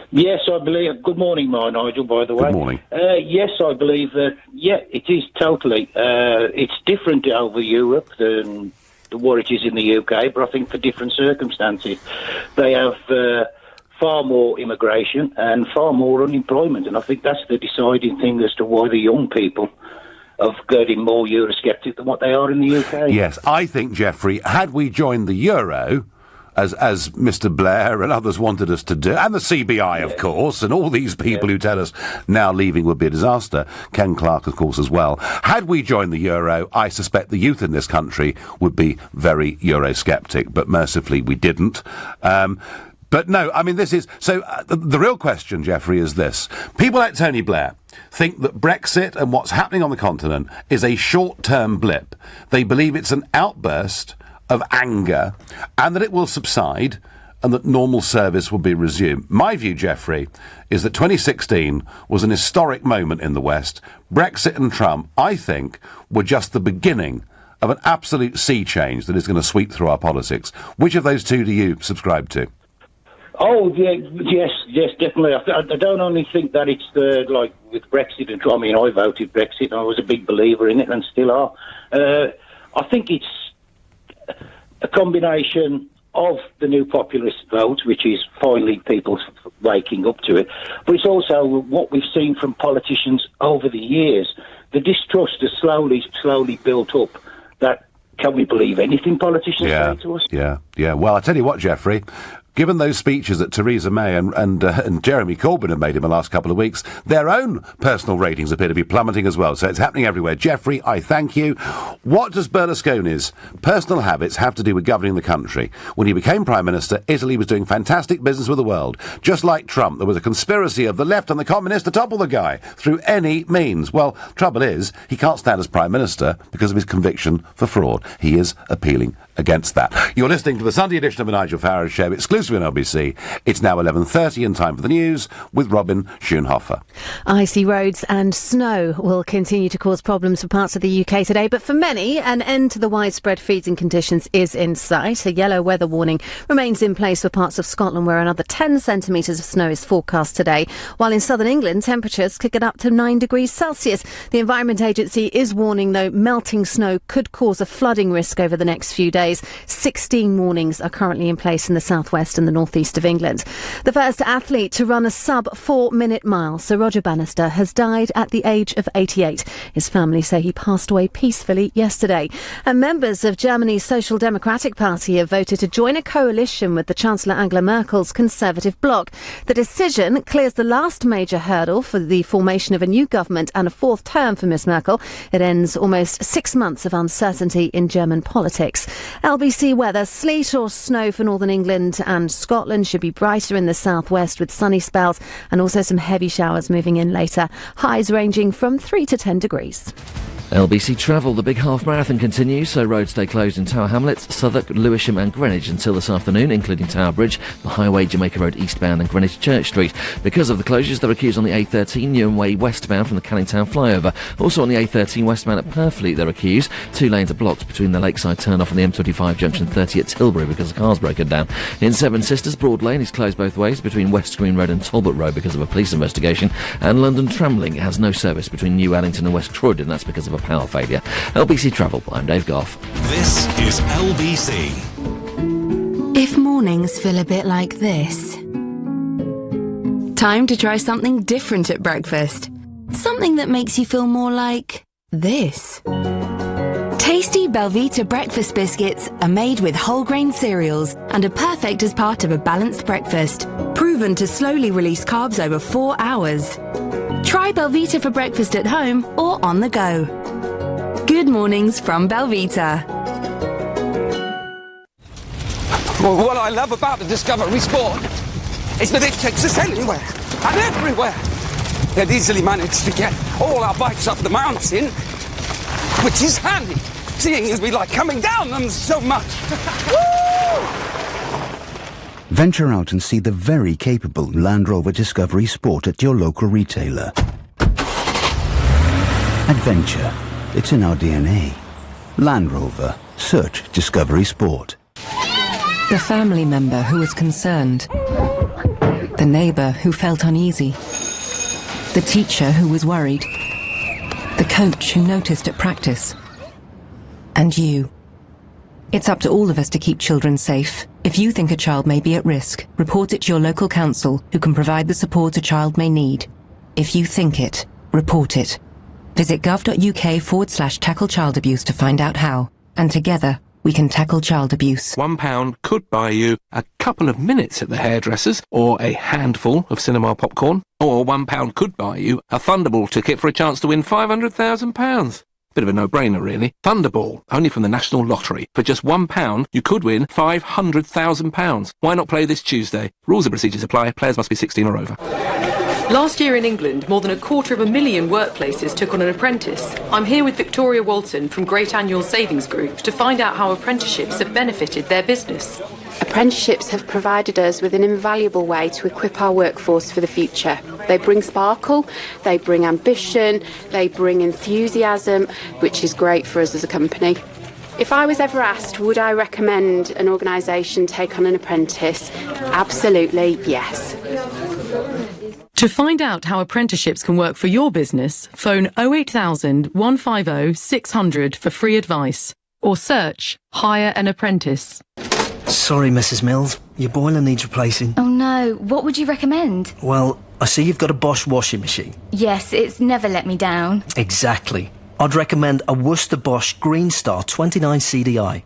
Yes, I believe. Good morning, Nigel, by the way. Good morning. Yes, I believe that, it is totally. It's different over Europe than what it is in the UK, but I think for different circumstances. They have far more immigration and far more unemployment, and I think that's the deciding thing as to why the young people are getting more Eurosceptic than what they are in the UK. Yes, I think, Jeffrey, had we joined the euro, as Mr. Blair and others wanted us to do, and the CBI, of course, and all these people who tell us now leaving would be a disaster, Ken Clarke, of course, as well. Had we joined the euro, I suspect the youth in this country would be very Eurosceptic, but mercifully we didn't. But no, I mean, this is... So the real question, Jeffrey, is this. People like Tony Blair think that Brexit and what's happening on the continent is a short-term blip. They believe it's an outburst of anger, and that it will subside, and that normal service will be resumed. My view, Jeffrey, is that 2016 was an historic moment in the West. Brexit and Trump, I think, were just the beginning of an absolute sea change that is going to sweep through our politics. Which of those two do you subscribe to? Oh, yes, definitely. I don't only think that it's like with Brexit and Trump. I mean, I voted Brexit. I was a big believer in it and still are. I think it's a combination of the new populist vote, which is finally people waking up to it, but it's also what we've seen from politicians over the years. The distrust has slowly built up. That can we believe anything politicians say to us? Yeah. Well, I tell you what, Jeffrey, given those speeches that Theresa May and Jeremy Corbyn have made in the last couple of weeks, their own personal ratings appear to be plummeting as well. So it's happening everywhere. Jeffrey, I thank you. What does Berlusconi's personal habits have to do with governing the country? When he became Prime Minister, Italy was doing fantastic business with the world. Just like Trump, there was a conspiracy of the left and the communists to topple the guy through any means. Well, trouble is, he can't stand as Prime Minister because of his conviction for fraud. He is appealing against that. You're listening to the Sunday edition of the Nigel Farage Show, exclusively on LBC. It's now 11:30 and time for the news with Robin Schoenhofer. Icy roads and snow will continue to cause problems for parts of the UK today, but for many, an end to the widespread freezing conditions is in sight. A yellow weather warning remains in place for parts of Scotland, where another 10 centimetres of snow is forecast today, while in southern England, temperatures could get up to 9 degrees Celsius. The Environment Agency is warning, though, melting snow could cause a flooding risk over the next few days. 16 warnings are currently in place in the southwest in the northeast of England. The first athlete to run a sub-4-minute mile, Sir Roger Bannister, has died at the age of 88. His family say he passed away peacefully yesterday. And members of Germany's Social Democratic Party have voted to join a coalition with the Chancellor Angela Merkel's Conservative bloc. The decision clears the last major hurdle for the formation of a new government and a fourth term for Miss Merkel. It ends almost 6 months of uncertainty in German politics. LBC weather: sleet or snow for northern England and Scotland. Should be brighter in the southwest with sunny spells and also some heavy showers moving in later. Highs ranging from 3 to 10 degrees. LBC Travel, the big half marathon continues, so roads stay closed in Tower Hamlets, Southwark, Lewisham and Greenwich until this afternoon, including Tower Bridge, the Highway, Jamaica Road eastbound and Greenwich Church Street. Because of the closures, there are queues on the A13 Newham Way westbound from the Canning Town flyover. Also on the A13 westbound at Purfleet, there are queues. 2 lanes are blocked between the Lakeside turn-off and the M25 junction 30 at Tilbury because the car's broken down. In Seven Sisters, Broad Lane is closed both ways between West Green Road and Talbot Road because of a police investigation. And London Tramlink has no service between New Allington and West Croydon. That's because of a power failure. LBC Travel, I'm Dave Goff. This is LBC. If mornings feel a bit like this, time to try something different at breakfast. Something that makes you feel more like this. Tasty Belvita breakfast biscuits are made with whole grain cereals and are perfect as part of a balanced breakfast, proven to slowly release carbs over 4 hours. Try Belvita for breakfast at home or on the go. Good mornings from Belvita. Well, what I love about the Discovery Sport is that it takes us anywhere and everywhere. They've easily managed to get all our bikes up the mountain, which is handy, seeing as we like coming down them so much. Woo! Venture out and see the very capable Land Rover Discovery Sport at your local retailer. Adventure. It's in our DNA. Land Rover. Search Discovery Sport. The family member who was concerned. The neighbour who felt uneasy. The teacher who was worried. The coach who noticed at practice. And you. It's up to all of us to keep children safe. If you think a child may be at risk, report it to your local council, who can provide the support a child may need. If you think it, report it. Visit gov.uk/tackle child abuse to find out how. And together, we can tackle child abuse. £1 could buy you a couple of minutes at the hairdresser's or a handful of cinema popcorn. Or £1 could buy you a Thunderball ticket for a chance to win £500,000. Bit of a no-brainer, really. Thunderball, only from the National Lottery. For just £1, you could win £500,000. Why not play this Tuesday? Rules and procedures apply. Players must be 16 or over. Last year in England, more than 250,000 workplaces took on an apprentice. I'm here with Victoria Walton from Great Annual Savings Group to find out how apprenticeships have benefited their business. Apprenticeships have provided us with an invaluable way to equip our workforce for the future. They bring sparkle, they bring ambition, they bring enthusiasm, which is great for us as a company. If I was ever asked, would I recommend an organisation take on an apprentice? Absolutely, yes. To find out how apprenticeships can work for your business, phone 08000 150 600 for free advice or search Hire an Apprentice. Sorry, Mrs. Mills. Your boiler needs replacing. Oh no, what would you recommend? Well, I see you've got a Bosch washing machine. Yes, it's never let me down. Exactly. I'd recommend a Worcester Bosch Green Star 29 CDI.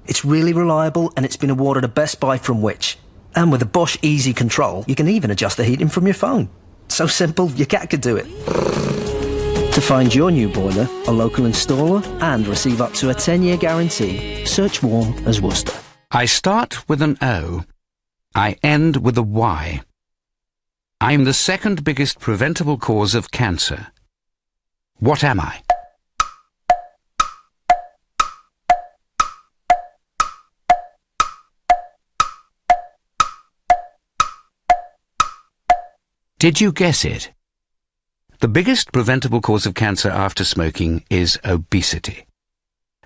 It's really reliable and it's been awarded a Best Buy from Which. And with a Bosch Easy Control, you can even adjust the heating from your phone. So simple, your cat could do it. To find your new boiler, a local installer, and receive up to a 10-year guarantee, search Warm as Worcester. I start with an O. I end with a Y. I'm the second biggest preventable cause of cancer. What am I? Did you guess it? The biggest preventable cause of cancer after smoking is obesity.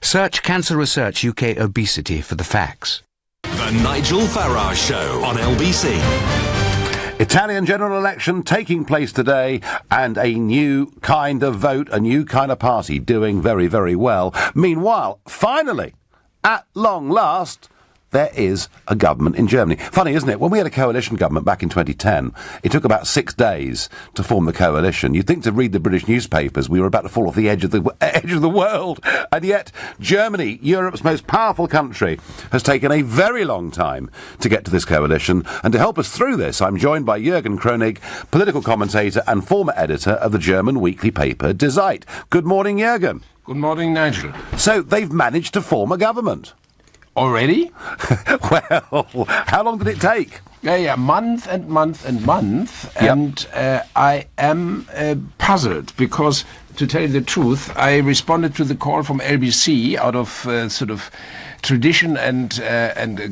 Search Cancer Research UK Obesity for the facts. The Nigel Farage Show on LBC. Italian general election taking place today, and a new kind of vote, a new kind of party doing very, very well. Meanwhile, finally, at long last, there is a government in Germany. Funny, isn't it? When we had a coalition government back in 2010, it took about 6 days to form the coalition. You'd think to read the British newspapers, we were about to fall off the edge of the world. And yet, Germany, Europe's most powerful country, has taken a very long time to get to this coalition. And to help us through this, I'm joined by Jürgen Kronig, political commentator and former editor of the German weekly paper Die Zeit. Good morning, Jürgen. Good morning, Nigel. So, they've managed to form a government. Already? Well, how long did it take? Month and month and month. Yep. And I am puzzled because, to tell you the truth, I responded to the call from LBC out of sort of tradition and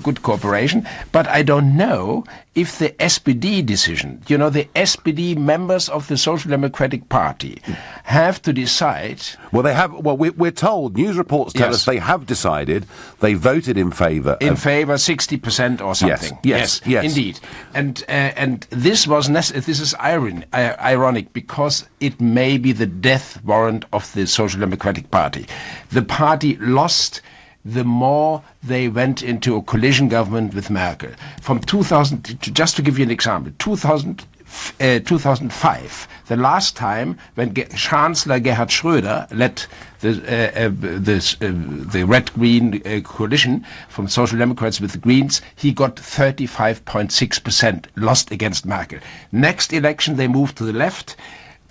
good cooperation, but I don't know if the SPD decision, the SPD members of the Social Democratic Party have to decide. Well, they have. Well, we're told, news reports tell us they have decided. They voted in favour. In favour, 60% or something. Yes, indeed. And this was this is ironic because it may be the death warrant of the Social Democratic Party. The party lost the more they went into a coalition government with Merkel. From 2000, just to give you an example, 2005, the last time when Chancellor Gerhard Schröder led the Red-Green coalition from Social Democrats with the Greens, he got 35.6%, lost against Merkel. Next election, they moved to the left.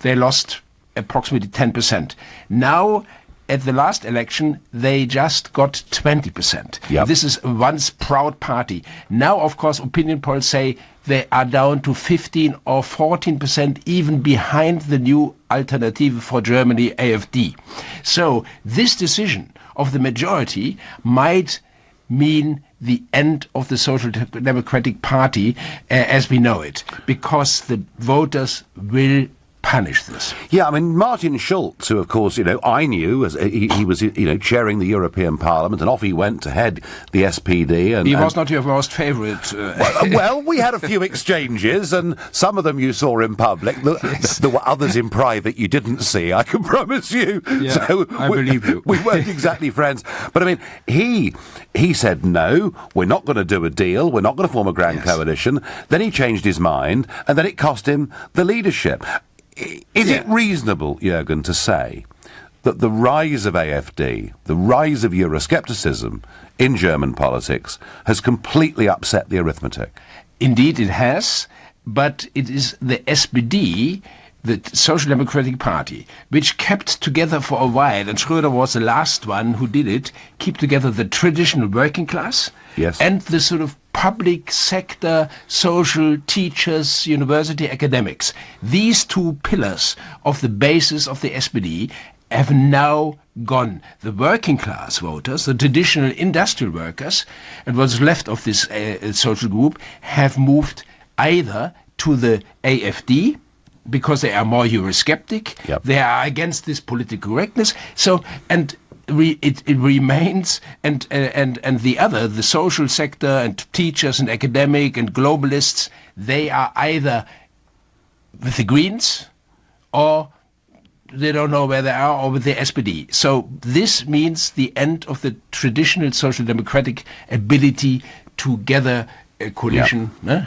They lost approximately 10%. Now, at the last election, they just got 20%. Yep. This is a once proud party. Now, of course, opinion polls say they are down to 15 or 14%, even behind the new Alternative for Germany, AfD. So this decision of the majority might mean the end of the Social Democratic Party as we know it, because the voters will punish this. Yeah, I mean, Martin Schulz, who, of course, I knew as he was, chairing the European Parliament, and off he went to head the SPD. And he was not your most favourite. Well, we had a few exchanges, and some of them you saw in public. There were others in private you didn't see, I can promise you. Yeah, so I believe you. We weren't exactly friends. But, I mean, he said, no, we're not going to do a deal, we're not going to form a grand coalition. Then he changed his mind, and then it cost him the leadership. Is it reasonable, Jürgen, to say that the rise of AfD, the rise of Euroscepticism in German politics, has completely upset the arithmetic? Indeed it has, but it is the SPD, the Social Democratic Party, which kept together for a while, and Schröder was the last one who did it, keep together the traditional working class and the sort of public sector, social, teachers, university academics. These two pillars of the basis of the SPD have now gone. The working class voters, the traditional industrial workers, and what's left of this social group, have moved either to the AfD, because they are more Eurosceptic, they are against this political correctness. So, and it remains, and the other, the social sector and teachers and academic and globalists, they are either with the Greens or they don't know where they are, or with the SPD. So this means the end of the traditional social democratic ability to gather a coalition. No,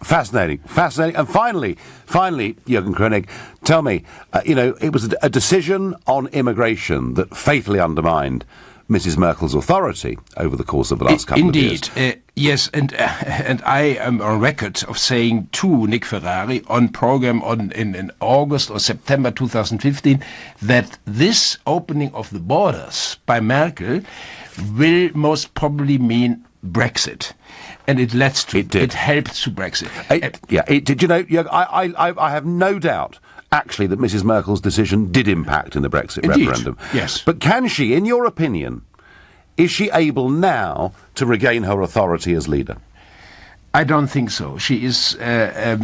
fascinating. And finally, Jürgen Kronig, tell me, it was a decision on immigration that fatally undermined Mrs. Merkel's authority over the course of the last couple of years. Indeed, yes, and I am on record of saying to Nick Ferrari on program in August or September 2015 that this opening of the borders by Merkel will most probably mean Brexit. And it led to it helped to Brexit. It did. I have no doubt, actually, that Mrs. Merkel's decision did impact in the Brexit referendum. Yes. But can she, in your opinion, is she able now to regain her authority as leader? I don't think so. She is a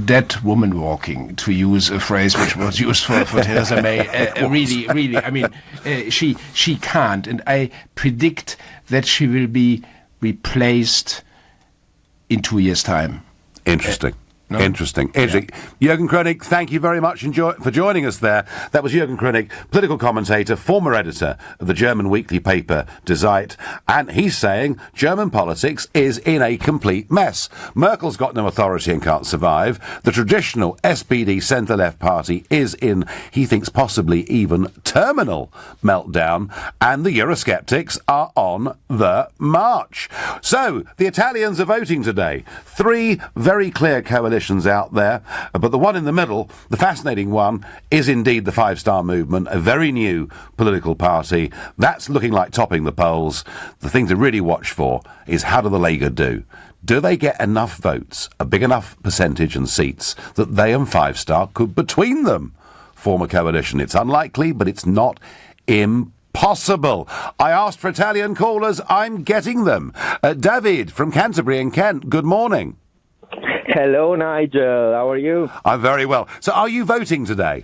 dead woman walking, to use a phrase which was used for Theresa May. Really, I mean, she can't. And I predict that she will be replaced in 2 years' time. Interesting. No. Interesting. Jürgen Kronig, thank you very much for joining us there. That was Jürgen Kronig, political commentator, former editor of the German weekly paper Die Zeit, and he's saying German politics is in a complete mess. Merkel's got no authority and can't survive. The traditional SPD centre-left party is in, he thinks, possibly even terminal meltdown, and the Eurosceptics are on the march. So, the Italians are voting today. 3 very clear coalitions out there, but the one in the middle, the fascinating one, is indeed the Five Star Movement, a very new political party. That's looking like topping the polls. The thing to really watch for is how do the Lega do? Do they get enough votes, a big enough percentage and seats, that they and Five Star could, between them, form a coalition? It's unlikely, but it's not impossible. I asked for Italian callers. I'm getting them. David from Canterbury in Kent, good morning. Hello, Nigel. How are you? I'm very well. So are you voting today?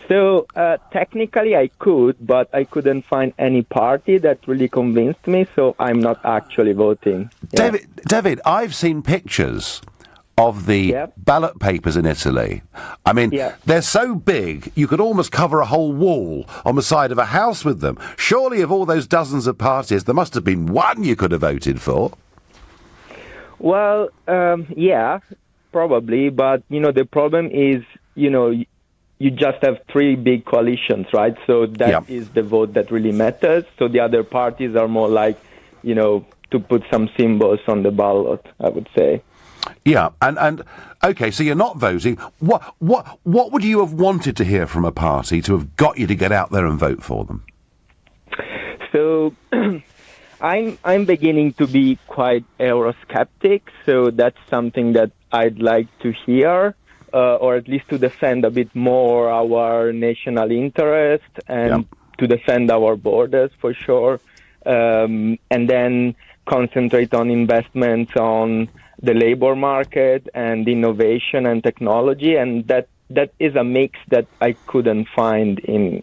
So, technically I could, but I couldn't find any party that really convinced me, so I'm not actually voting. Yeah. David, I've seen pictures of the ballot papers in Italy. I mean, they're so big, you could almost cover a whole wall on the side of a house with them. Surely of all those dozens of parties, there must have been one you could have voted for. Well, yeah, probably, but, the problem is, you just have 3 big coalitions, right? So that is the vote that really matters. So the other parties are more like, to put some symbols on the ballot, I would say. Yeah, and okay, so you're not voting. What would you have wanted to hear from a party to have got you to get out there and vote for them? So I'm beginning to be quite Eurosceptic, so that's something that I'd like to hear, or at least to defend a bit more our national interest and to defend our borders for sure, and then concentrate on investments on the labor market and innovation and technology, and that is a mix that I couldn't find in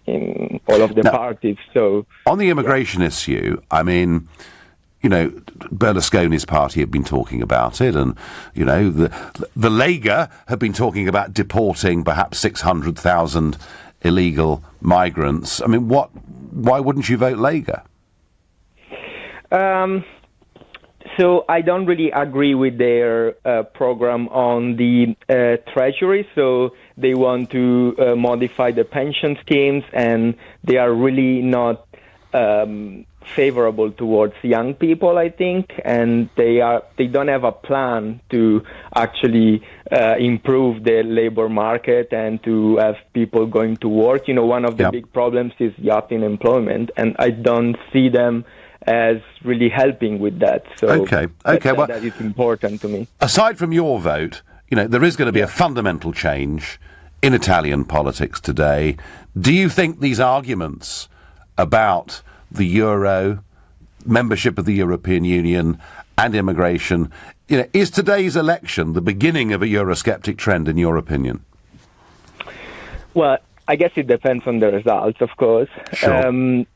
all of the parties. So on the immigration issue, I mean, Berlusconi's party had been talking about it, and, the Lega had been talking about deporting perhaps 600,000 illegal migrants. I mean, why wouldn't you vote Lega? So I don't really agree with their program on the treasury. So they want to modify the pension schemes, and they are really not favorable towards young people, I think, and they don't have a plan to actually improve the labor market and to have people going to work. One of the big problems is youth unemployment, and I don't see them as really helping with that. So okay, well, that is important to me. Aside from your vote, there is going to be a fundamental change in Italian politics today. Do you think these arguments about the euro, membership of the European Union and immigration, is today's election the beginning of a Eurosceptic trend, in your opinion? Well, I guess it depends on the results, of course. Sure.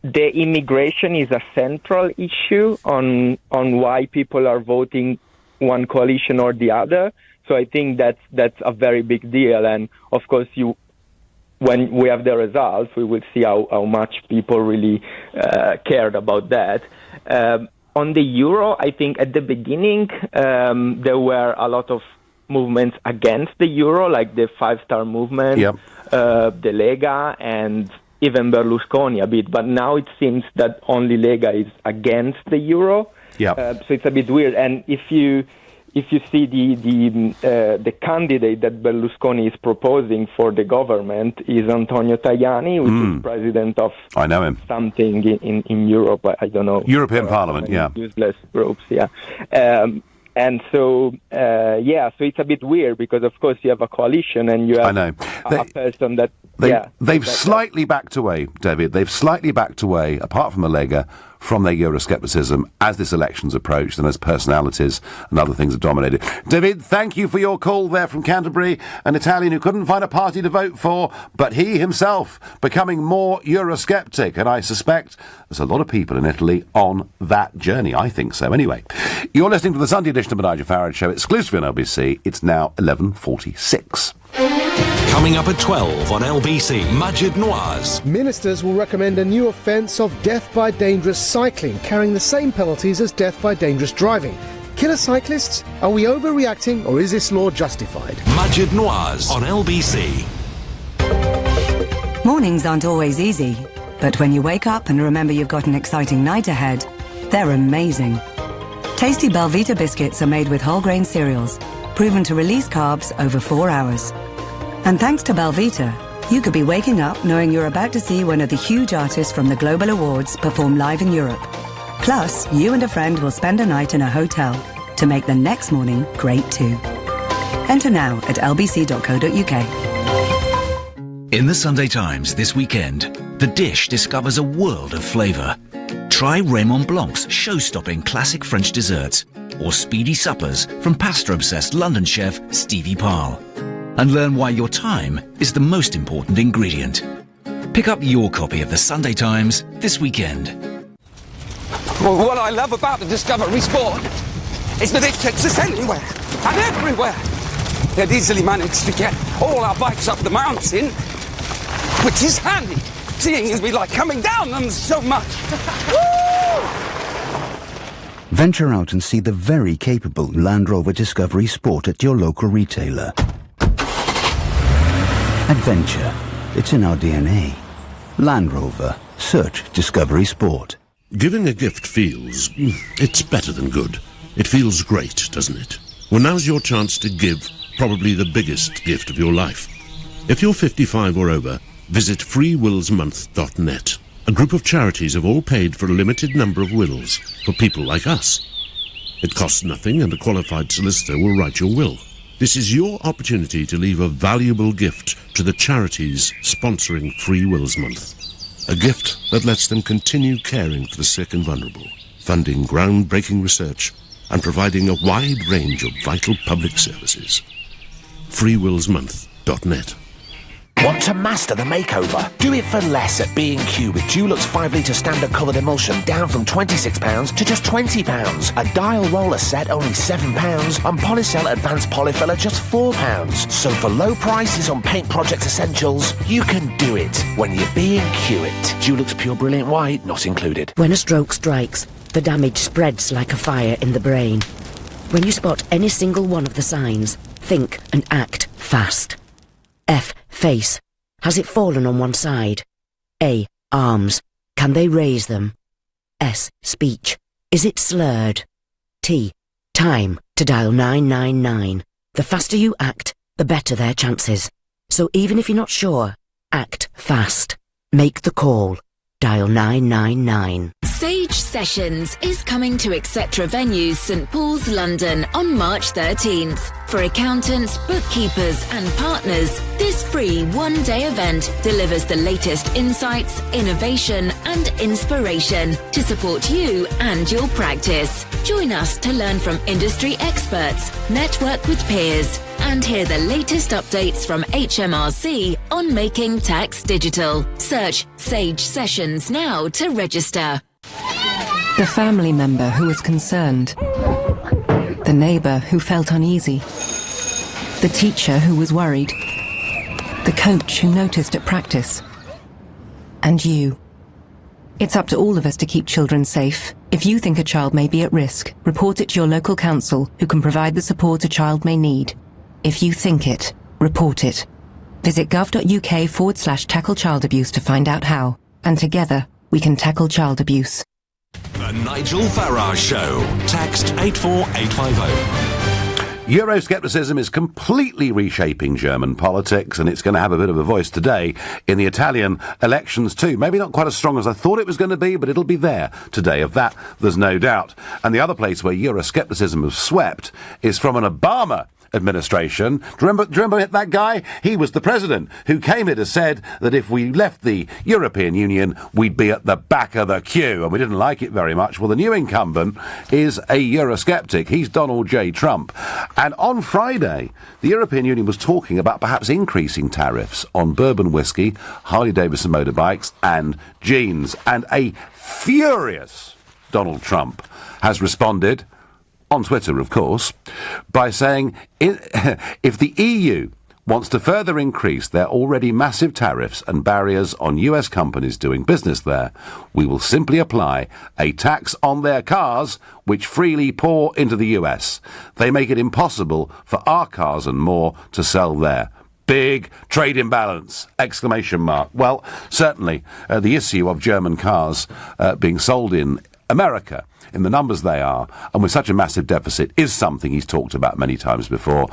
The immigration is a central issue on why people are voting one coalition or the other. So I think that's a very big deal. And of course, when we have the results, we will see how much people really cared about that. On the euro, I think at the beginning there were a lot of movements against the euro, like the Five Star Movement, the Lega, and even Berlusconi a bit, but now it seems that only Lega is against the euro. So it's a bit weird. And if you see the candidate that Berlusconi is proposing for the government is Antonio Tajani, which is president of I know him. Something in Europe. I don't know. European Parliament, useless groups, And so, so it's a bit weird because, of course, you have a coalition and you have a person that... They've slightly backed away, David. They've slightly backed away, apart from the Lega, from their Euroscepticism as this election's approached and as personalities and other things have dominated. David, thank you for your call there from Canterbury, an Italian who couldn't find a party to vote for, but he himself becoming more Eurosceptic, and I suspect there's a lot of people in Italy on that journey. I think so. Anyway, you're listening to the Sunday edition of the Nigel Farage Show, exclusively on LBC. It's now 11:46. Coming up at 12 on LBC, Majid Nawaz. Ministers will recommend a new offence of death by dangerous cycling, carrying the same penalties as death by dangerous driving. Killer cyclists? Are we overreacting, or is this law justified? Majid Nawaz on LBC. Mornings aren't always easy, but when you wake up and remember you've got an exciting night ahead, they're amazing. Tasty Belvita biscuits are made with whole grain cereals, proven to release carbs over 4 hours. And thanks to Belvita, you could be waking up knowing you're about to see one of the huge artists from the Global Awards perform live in Europe. Plus, you and a friend will spend a night in a hotel to make the next morning great too. Enter now at lbc.co.uk. In the Sunday Times this weekend, the dish discovers a world of flavour. Try Raymond Blanc's show-stopping classic French desserts, or speedy suppers from pasta-obsessed London chef Stevie Parle. And learn why your time is the most important ingredient. Pick up your copy of the Sunday Times this weekend. Well, what I love about the Discovery Sport is that it takes us anywhere and everywhere. They'd easily managed to get all our bikes up the mountain, which is handy, seeing as we like coming down them so much. Venture out and see the very capable Land Rover Discovery Sport at your local retailer. Adventure. It's in our DNA. Land Rover. Search Discovery Sport. Giving a gift feels... it's better than good. It feels great, doesn't it? Well, now's your chance to give probably the biggest gift of your life. If you're 55 or over, visit freewillsmonth.net. A group of charities have all paid for a limited number of wills for people like us. It costs nothing, and a qualified solicitor will write your will. This is your opportunity to leave a valuable gift to the charities sponsoring Free Wills Month. A gift that lets them continue caring for the sick and vulnerable, funding groundbreaking research, and providing a wide range of vital public services. freewillsmonth.net. Want to master the makeover? Do it for less at B&Q with Dulux 5-litre standard coloured emulsion down from £26 to just £20. A dial roller set only £7 and Polycell Advanced Polyfiller just £4. So for low prices on paint project essentials, you can do it when you B&Q it. Dulux Pure Brilliant White not included. When a stroke strikes, the damage spreads like a fire in the brain. When you spot any single one of the signs, think and act fast. F. Face. Has it fallen on one side? A. Arms. Can they raise them? S. Speech. Is it slurred? T. Time to dial 999. The faster you act, the better their chances. So even if you're not sure, act fast. Make the call. Dial 999. Sage Sessions is coming to Etc. Venues, St Paul's, London on March 13th. For accountants, bookkeepers and partners, this free one-day event delivers the latest insights, innovation and inspiration to support you and your practice. Join us to learn from industry experts, network with peers and hear the latest updates from HMRC on making tax digital. Search Sage Sessions now to register. The family member who was concerned. The neighbour who felt uneasy. The teacher who was worried. The coach who noticed at practice. And you. It's up to all of us to keep children safe. If you think a child may be at risk, report it to your local council who can provide the support a child may need. If you think it, report it. Visit gov.uk/tackle child abuse to find out how. And together, we can tackle child abuse. The Nigel Farage Show. Text 84850. Euroscepticism is completely reshaping German politics, and it's going to have a bit of a voice today in the Italian elections too. Maybe not quite as strong as I thought it was going to be, but it'll be there today. Of that, there's no doubt. And the other place where Euroscepticism has swept is from an Obama administration. Do you remember that guy? He was the president who came here and said that if we left the European Union, we'd be at the back of the queue, and we didn't like it very much. Well, the new incumbent is a Eurosceptic. He's Donald J. Trump. And on Friday, the European Union was talking about perhaps increasing tariffs on bourbon whiskey, Harley-Davidson motorbikes, and jeans. And a furious Donald Trump has responded, on Twitter, of course, by saying if the EU wants to further increase their already massive tariffs and barriers on US companies doing business there, we will simply apply a tax on their cars which freely pour into the US. They make it impossible for our cars and more to sell there. Big trade imbalance! ! Well, certainly the issue of German cars being sold in America, in the numbers they are, and with such a massive deficit, is something he's talked about many times before.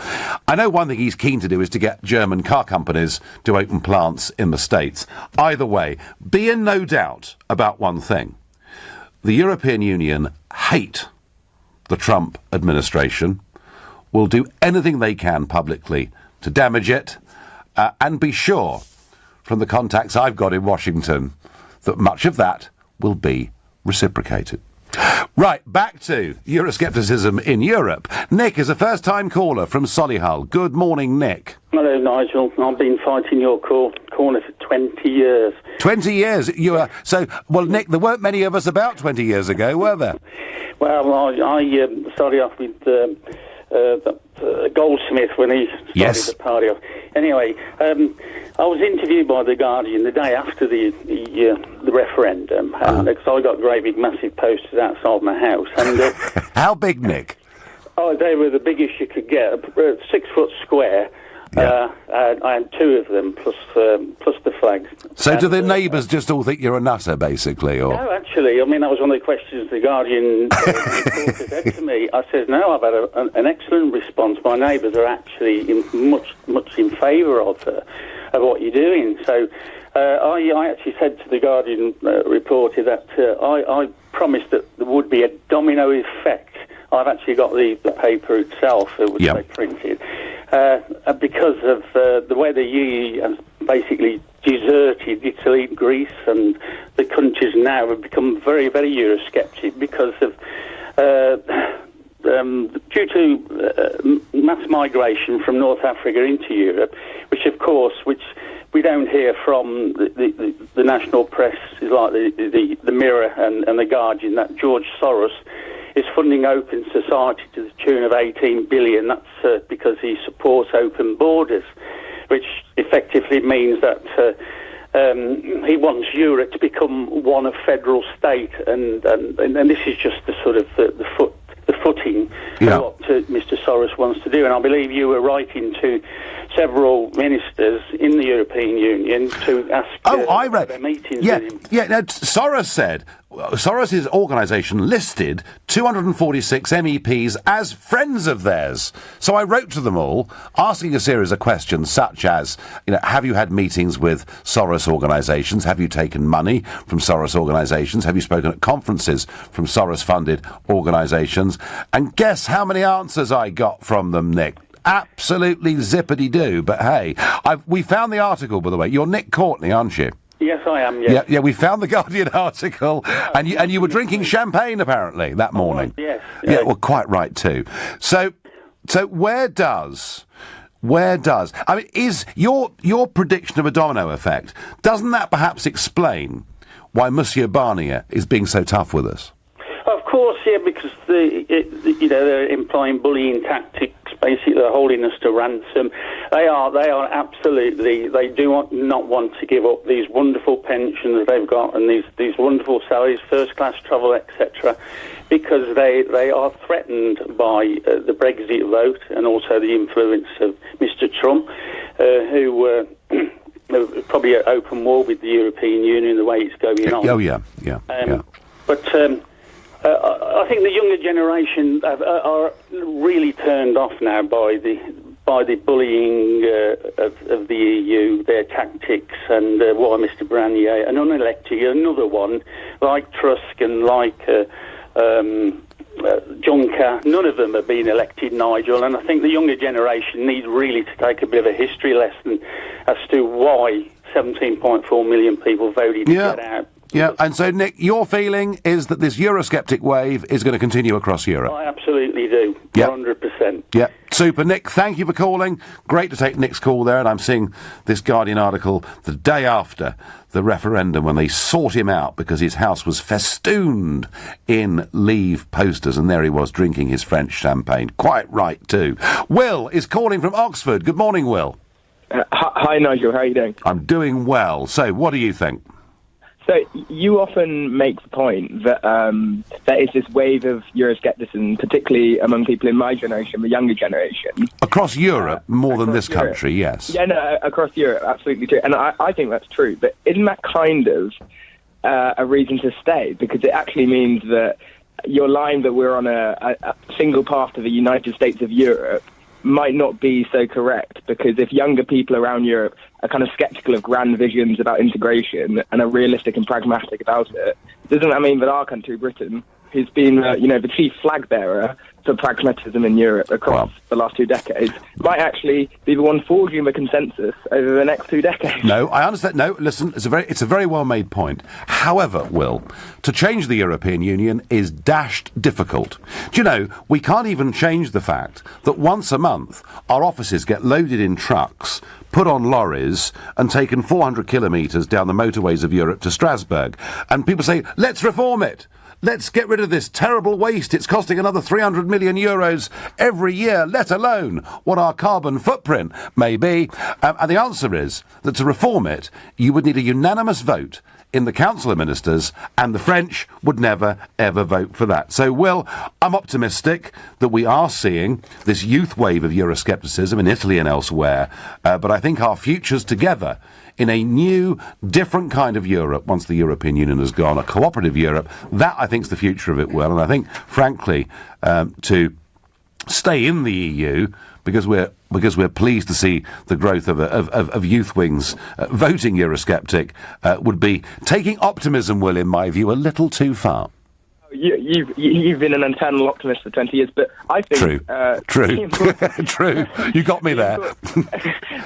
I know one thing he's keen to do is to get German car companies to open plants in the States. Either way, be in no doubt about one thing. The European Union hate the Trump administration, will do anything they can publicly to damage it, and be sure, from the contacts I've got in Washington, that much of that will be reciprocated. Right, back to Euroscepticism in Europe. Nick is a first-time caller from Solihull. Good morning, Nick. Hello, Nigel. I've been fighting your corner for 20 years. 20 years? Well, Nick, there weren't many of us about 20 years ago, were there? Well, I started off with Goldsmith when he started the party off. Anyway, I was interviewed by The Guardian the day after the referendum, because I got great big massive posters outside my house. And how big, Nick? Oh, they were the biggest you could get, 6 foot square. I had 2 of them, plus the flags. So do the neighbours just all think you're a nutter, basically? Or? No, actually, I mean, that was one of the questions The Guardian reporter said to me. I said, no, I've had an excellent response. My neighbours are actually much in favour of what you're doing. So I actually said to The Guardian reporter that I promised that there would be a domino effect. I've actually got the paper itself, which they printed, because of the way the EU has basically deserted Italy, Greece, and the countries now have become very, very Eurosceptic because of due to mass migration from North Africa into Europe, which we don't hear from the national press, is like the Mirror and the Guardian, that George Soros is funding open society to the tune of 18 billion. That's because he supports open borders, which effectively means that he wants Europe to become one of federal state, and this is just the sort of the footing of what Mr. Soros wants to do. And I believe you were writing to several ministers in the European Union to ask their meetings with him. No, Soros said, Soros' organisation listed 246 MEPs as friends of theirs. So I wrote to them all, asking a series of questions such as, have you had meetings with Soros organisations? Have you taken money from Soros organisations? Have you spoken at conferences from Soros-funded organisations? And guess how many answers I got from them, Nick? Absolutely zippity-doo, but hey, we found the article, by the way. You're Nick Courtney, aren't you? Yes, I am, yes. Yeah, we found the Guardian article, and you were drinking champagne, apparently, that morning. Yes. Yeah, well, quite right, too. So where does... I mean, is your prediction of a domino effect, doesn't that perhaps explain why Monsieur Barnier is being so tough with us? Of course, yeah, because they're employing bullying tactics. Basically, they're holding us to ransom. They are absolutely. They do not want to give up these wonderful pensions they've got and these wonderful salaries, first class travel, etc., because they are threatened by the Brexit vote and also the influence of Mr. Trump, who. Probably at open war with the European Union the way it's going on. Oh yeah. But I think the younger generation are really turned off now by the bullying of the EU, their tactics, and why Mr. Barnier, an unelected, another one like Tusk and like Juncker, none of them have been elected, Nigel, and I think the younger generation needs really to take a bit of a history lesson as to why 17.4 million people voted to get out. Yeah, and so, Nick, your feeling is that this Eurosceptic wave is going to continue across Europe? I absolutely do, 100%. Yeah, super. Nick, thank you for calling. Great to take Nick's call there, and I'm seeing this Guardian article the day after the referendum when they sought him out because his house was festooned in Leave posters, and there he was drinking his French champagne. Quite right, too. Will is calling from Oxford. Good morning, Will. Hi, Nigel. How are you doing? I'm doing well. So, what do you think? So you often make the point that there is this wave of Euroscepticism, particularly among people in my generation, the younger generation. Across Europe, more than this country, yes. Yeah, no, across Europe, absolutely true. And I think that's true. But isn't that kind of a reason to stay? Because it actually means that your line that we're on a single path to the United States of Europe might not be so correct, because if younger people around Europe are kind of sceptical of grand visions about integration and are realistic and pragmatic about it, doesn't that mean that our country, Britain, who's been the chief flag bearer for pragmatism in Europe across the last 2 decades, might actually be the one forging the consensus over the next 2 decades? No, I understand. No, listen, it's a very well-made point. However, Will, to change the European Union is dashed difficult. Do you know, we can't even change the fact that once a month our offices get loaded in trucks, put on lorries, and taken 400 kilometres down the motorways of Europe to Strasbourg. And people say, let's reform it. Let's get rid of this terrible waste. It's costing another 300 million euros every year, let alone what our carbon footprint may be. And the answer is that to reform it, you would need a unanimous vote in the Council of Ministers, and the French would never, ever vote for that. So, Will, I'm optimistic that we are seeing this youth wave of Euroscepticism in Italy and elsewhere, but I think our futures together in a new, different kind of Europe, once the European Union has gone, a cooperative Europe, that I think is the future of it, Will. And I think, frankly, to stay in the EU, because we're pleased to see the growth of youth wings voting Eurosceptic, would be taking optimism, Will, in my view, a little too far. You've been an eternal optimist for 20 years, but I think... True. True. You got me there.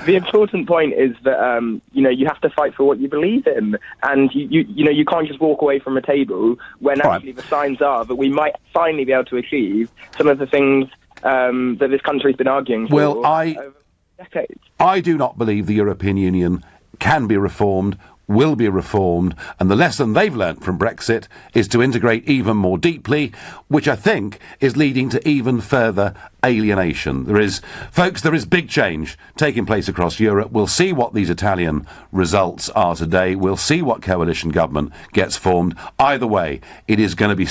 The important point is that, you have to fight for what you believe in, and you can't just walk away from a table when actually the signs are that we might finally be able to achieve some of the things that this country's been arguing for over decades. I do not believe the European Union can be reformed, will be reformed, and the lesson they've learnt from Brexit is to integrate even more deeply, which I think is leading to even further alienation. There is big change taking place across Europe. We'll see what these Italian results are today. We'll see what coalition government gets formed. Either way, it is going to be